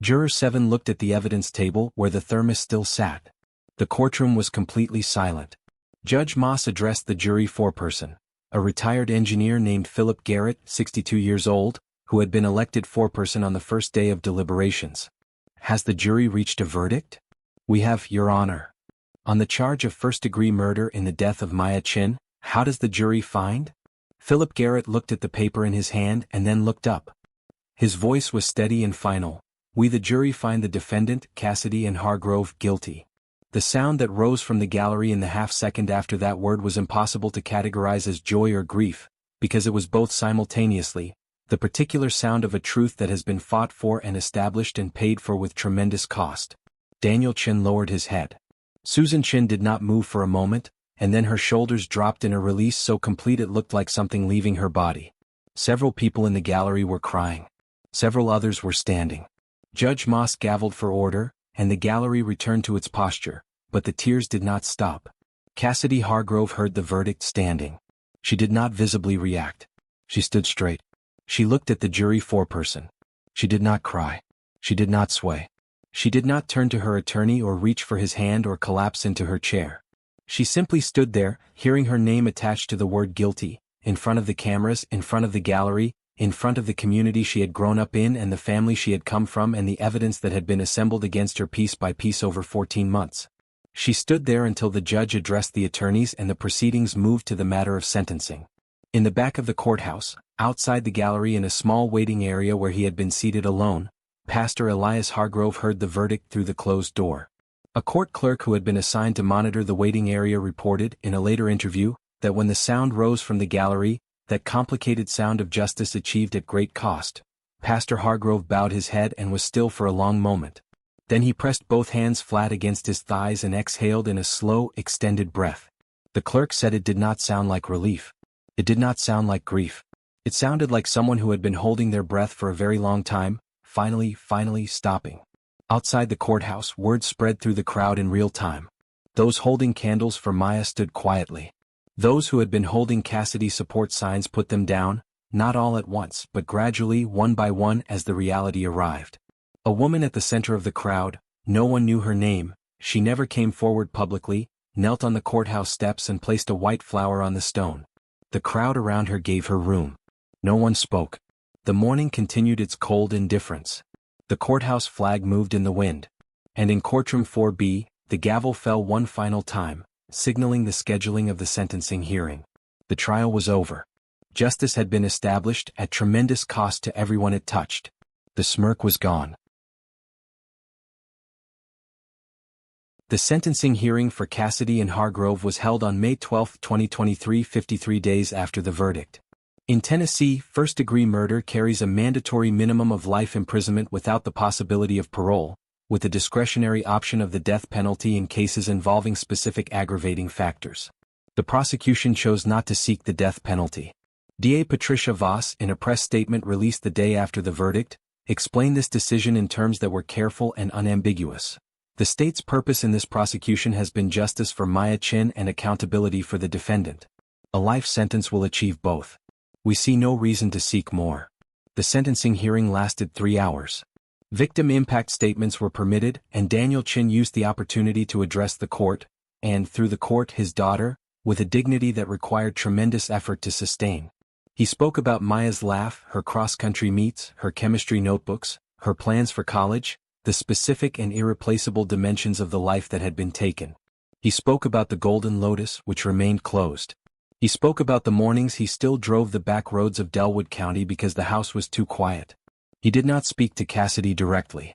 Juror 7 looked at the evidence table where the thermos still sat. The courtroom was completely silent. Judge Moss addressed the jury foreperson, a retired engineer named Philip Garrett, 62 years old, who had been elected foreperson on the first day of deliberations. Has the jury reached a verdict? We have, Your Honor. On the charge of first-degree murder in the death of Maya Chin, how does the jury find? Philip Garrett looked at the paper in his hand and then looked up. His voice was steady and final. We the jury find the defendant, Cassidy and Hargrove, guilty. The sound that rose from the gallery in the half-second after that word was impossible to categorize as joy or grief, because it was both simultaneously, the particular sound of a truth that has been fought for and established and paid for with tremendous cost. Daniel Chin lowered his head. Susan Chin did not move for a moment, and then her shoulders dropped in a release so complete it looked like something leaving her body. Several people in the gallery were crying. Several others were standing. Judge Moss gavelled for order, and the gallery returned to its posture, but the tears did not stop. Cassidy Hargrove heard the verdict standing. She did not visibly react. She stood straight. She looked at the jury foreperson. She did not cry. She did not sway. She did not turn to her attorney or reach for his hand or collapse into her chair. She simply stood there, hearing her name attached to the word guilty, in front of the cameras, in front of the gallery, in front of the community she had grown up in and the family she had come from and the evidence that had been assembled against her piece by piece over 14 months. She stood there until the judge addressed the attorneys and the proceedings moved to the matter of sentencing. In the back of the courthouse, outside the gallery in a small waiting area where he had been seated alone, Pastor Elias Hargrove heard the verdict through the closed door. A court clerk who had been assigned to monitor the waiting area reported, in a later interview, that when the sound rose from the gallery, that complicated sound of justice achieved at great cost, Pastor Hargrove bowed his head and was still for a long moment. Then he pressed both hands flat against his thighs and exhaled in a slow, extended breath. The clerk said it did not sound like relief. It did not sound like grief. It sounded like someone who had been holding their breath for a very long time, finally stopping. Outside the courthouse, word spread through the crowd in real time. Those holding candles for Maya stood quietly. Those who had been holding Cassidy support signs put them down, not all at once but gradually, one by one as the reality arrived. A woman at the center of the crowd, no one knew her name, she never came forward publicly, knelt on the courthouse steps and placed a white flower on the stone. The crowd around her gave her room. No one spoke. The morning continued its cold indifference. The courthouse flag moved in the wind. And in courtroom 4B, the gavel fell one final time, signaling the scheduling of the sentencing hearing. The trial was over. Justice had been established at tremendous cost to everyone it touched. The smirk was gone. The sentencing hearing for Cassidy and Hargrove was held on May 12, 2023, 53 days after the verdict. In Tennessee, first-degree murder carries a mandatory minimum of life imprisonment without the possibility of parole, with the discretionary option of the death penalty in cases involving specific aggravating factors. The prosecution chose not to seek the death penalty. DA Patricia Voss, in a press statement released the day after the verdict, explained this decision in terms that were careful and unambiguous. The state's purpose in this prosecution has been justice for Maya Chin and accountability for the defendant. A life sentence will achieve both. We see no reason to seek more. The sentencing hearing lasted 3 hours. Victim impact statements were permitted, and Daniel Chin used the opportunity to address the court, and, through the court, his daughter, with a dignity that required tremendous effort to sustain. He spoke about Maya's laugh, her cross-country meets, her chemistry notebooks, her plans for college, the specific and irreplaceable dimensions of the life that had been taken. He spoke about the Golden Lotus, which remained closed. He spoke about the mornings he still drove the back roads of Delwood County because the house was too quiet. He did not speak to Cassidy directly.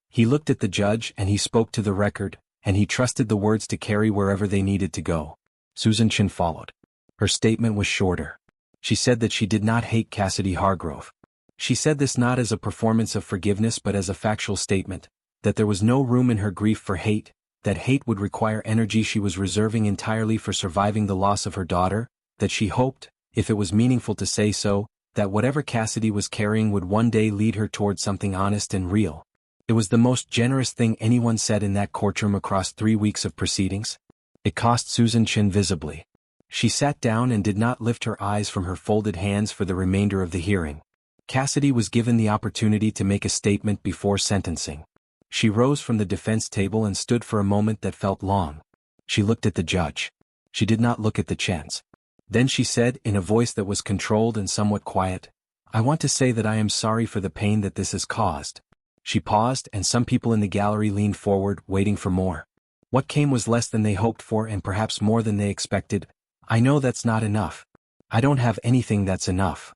He looked at the judge and he spoke to the record, and he trusted the words to carry wherever they needed to go. Susan Chin followed. Her statement was shorter. She said that she did not hate Cassidy Hargrove. She said this not as a performance of forgiveness but as a factual statement, that there was no room in her grief for hate, that hate would require energy she was reserving entirely for surviving the loss of her daughter, that she hoped, if it was meaningful to say so, that whatever Cassidy was carrying would one day lead her toward something honest and real. It was the most generous thing anyone said in that courtroom across 3 weeks of proceedings. It cost Susan Chin visibly. She sat down and did not lift her eyes from her folded hands for the remainder of the hearing. Cassidy was given the opportunity to make a statement before sentencing. She rose from the defense table and stood for a moment that felt long. She looked at the judge. She did not look at the Chens. Then she said, in a voice that was controlled and somewhat quiet, "I want to say that I am sorry for the pain that this has caused." She paused and some people in the gallery leaned forward, waiting for more. What came was less than they hoped for and perhaps more than they expected. "I know that's not enough. I don't have anything that's enough."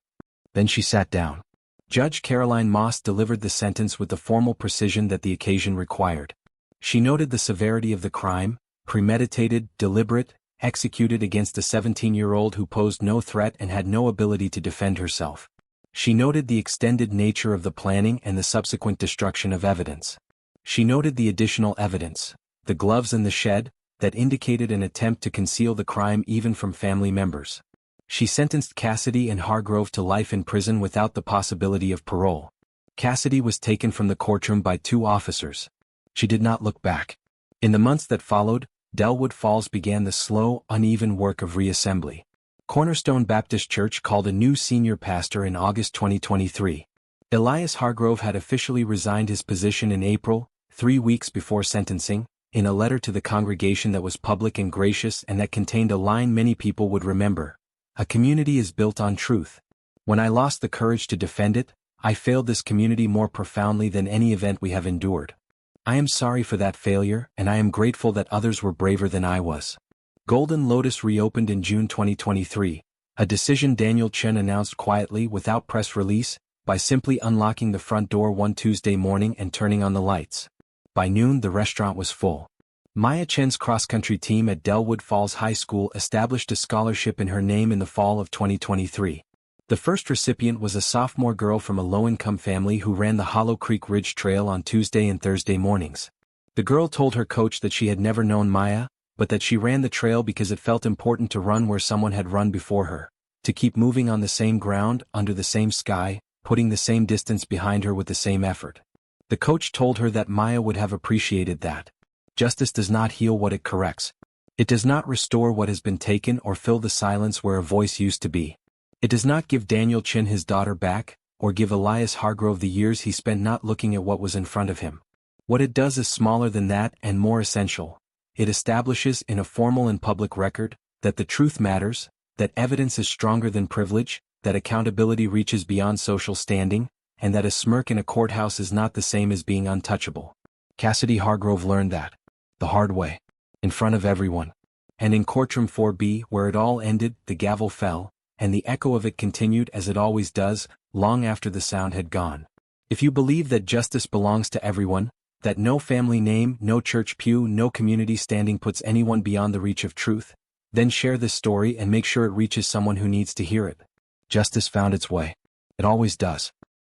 Then she sat down. Judge Caroline Moss delivered the sentence with the formal precision that the occasion required. She noted the severity of the crime, premeditated, deliberate, executed against a 17-year-old who posed no threat and had no ability to defend herself. She noted the extended nature of the planning and the subsequent destruction of evidence. She noted the additional evidence, the gloves in the shed, that indicated an attempt to conceal the crime even from family members. She sentenced Cassidy and Hargrove to life in prison without the possibility of parole. Cassidy was taken from the courtroom by 2 officers. She did not look back. In the months that followed, Delwood Falls began the slow, uneven work of reassembly. Cornerstone Baptist Church called a new senior pastor in August 2023. Elias Hargrove had officially resigned his position in April, 3 weeks before sentencing, in a letter to the congregation that was public and gracious and that contained a line many people would remember. A community is built on truth. When I lost the courage to defend it, I failed this community more profoundly than any event we have endured. I am sorry for that failure, and I am grateful that others were braver than I was. Golden Lotus reopened in June 2023, a decision Daniel Chen announced quietly without press release, by simply unlocking the front door one Tuesday morning and turning on the lights. By noon the restaurant was full. Maya Chen's cross-country team at Delwood Falls High School established a scholarship in her name in the fall of 2023. The first recipient was a sophomore girl from a low-income family who ran the Hollow Creek Ridge Trail on Tuesday and Thursday mornings. The girl told her coach that she had never known Maya, but that she ran the trail because it felt important to run where someone had run before her, to keep moving on the same ground, under the same sky, putting the same distance behind her with the same effort. The coach told her that Maya would have appreciated that. Justice does not heal what it corrects. It does not restore what has been taken or fill the silence where a voice used to be. It does not give Daniel Chen his daughter back, or give Elias Hargrove the years he spent not looking at what was in front of him. What it does is smaller than that and more essential. It establishes in a formal and public record that the truth matters, that evidence is stronger than privilege, that accountability reaches beyond social standing, and that a smirk in a courthouse is not the same as being untouchable. Cassidy Hargrove learned that. The hard way. In front of everyone. And in courtroom 4B, where it all ended, the gavel fell, and the echo of it continued as it always does, long after the sound had gone. If you believe that justice belongs to everyone, that no family name, no church pew, no community standing puts anyone beyond the reach of truth, then share this story and make sure it reaches someone who needs to hear it. Justice found its way. It always does.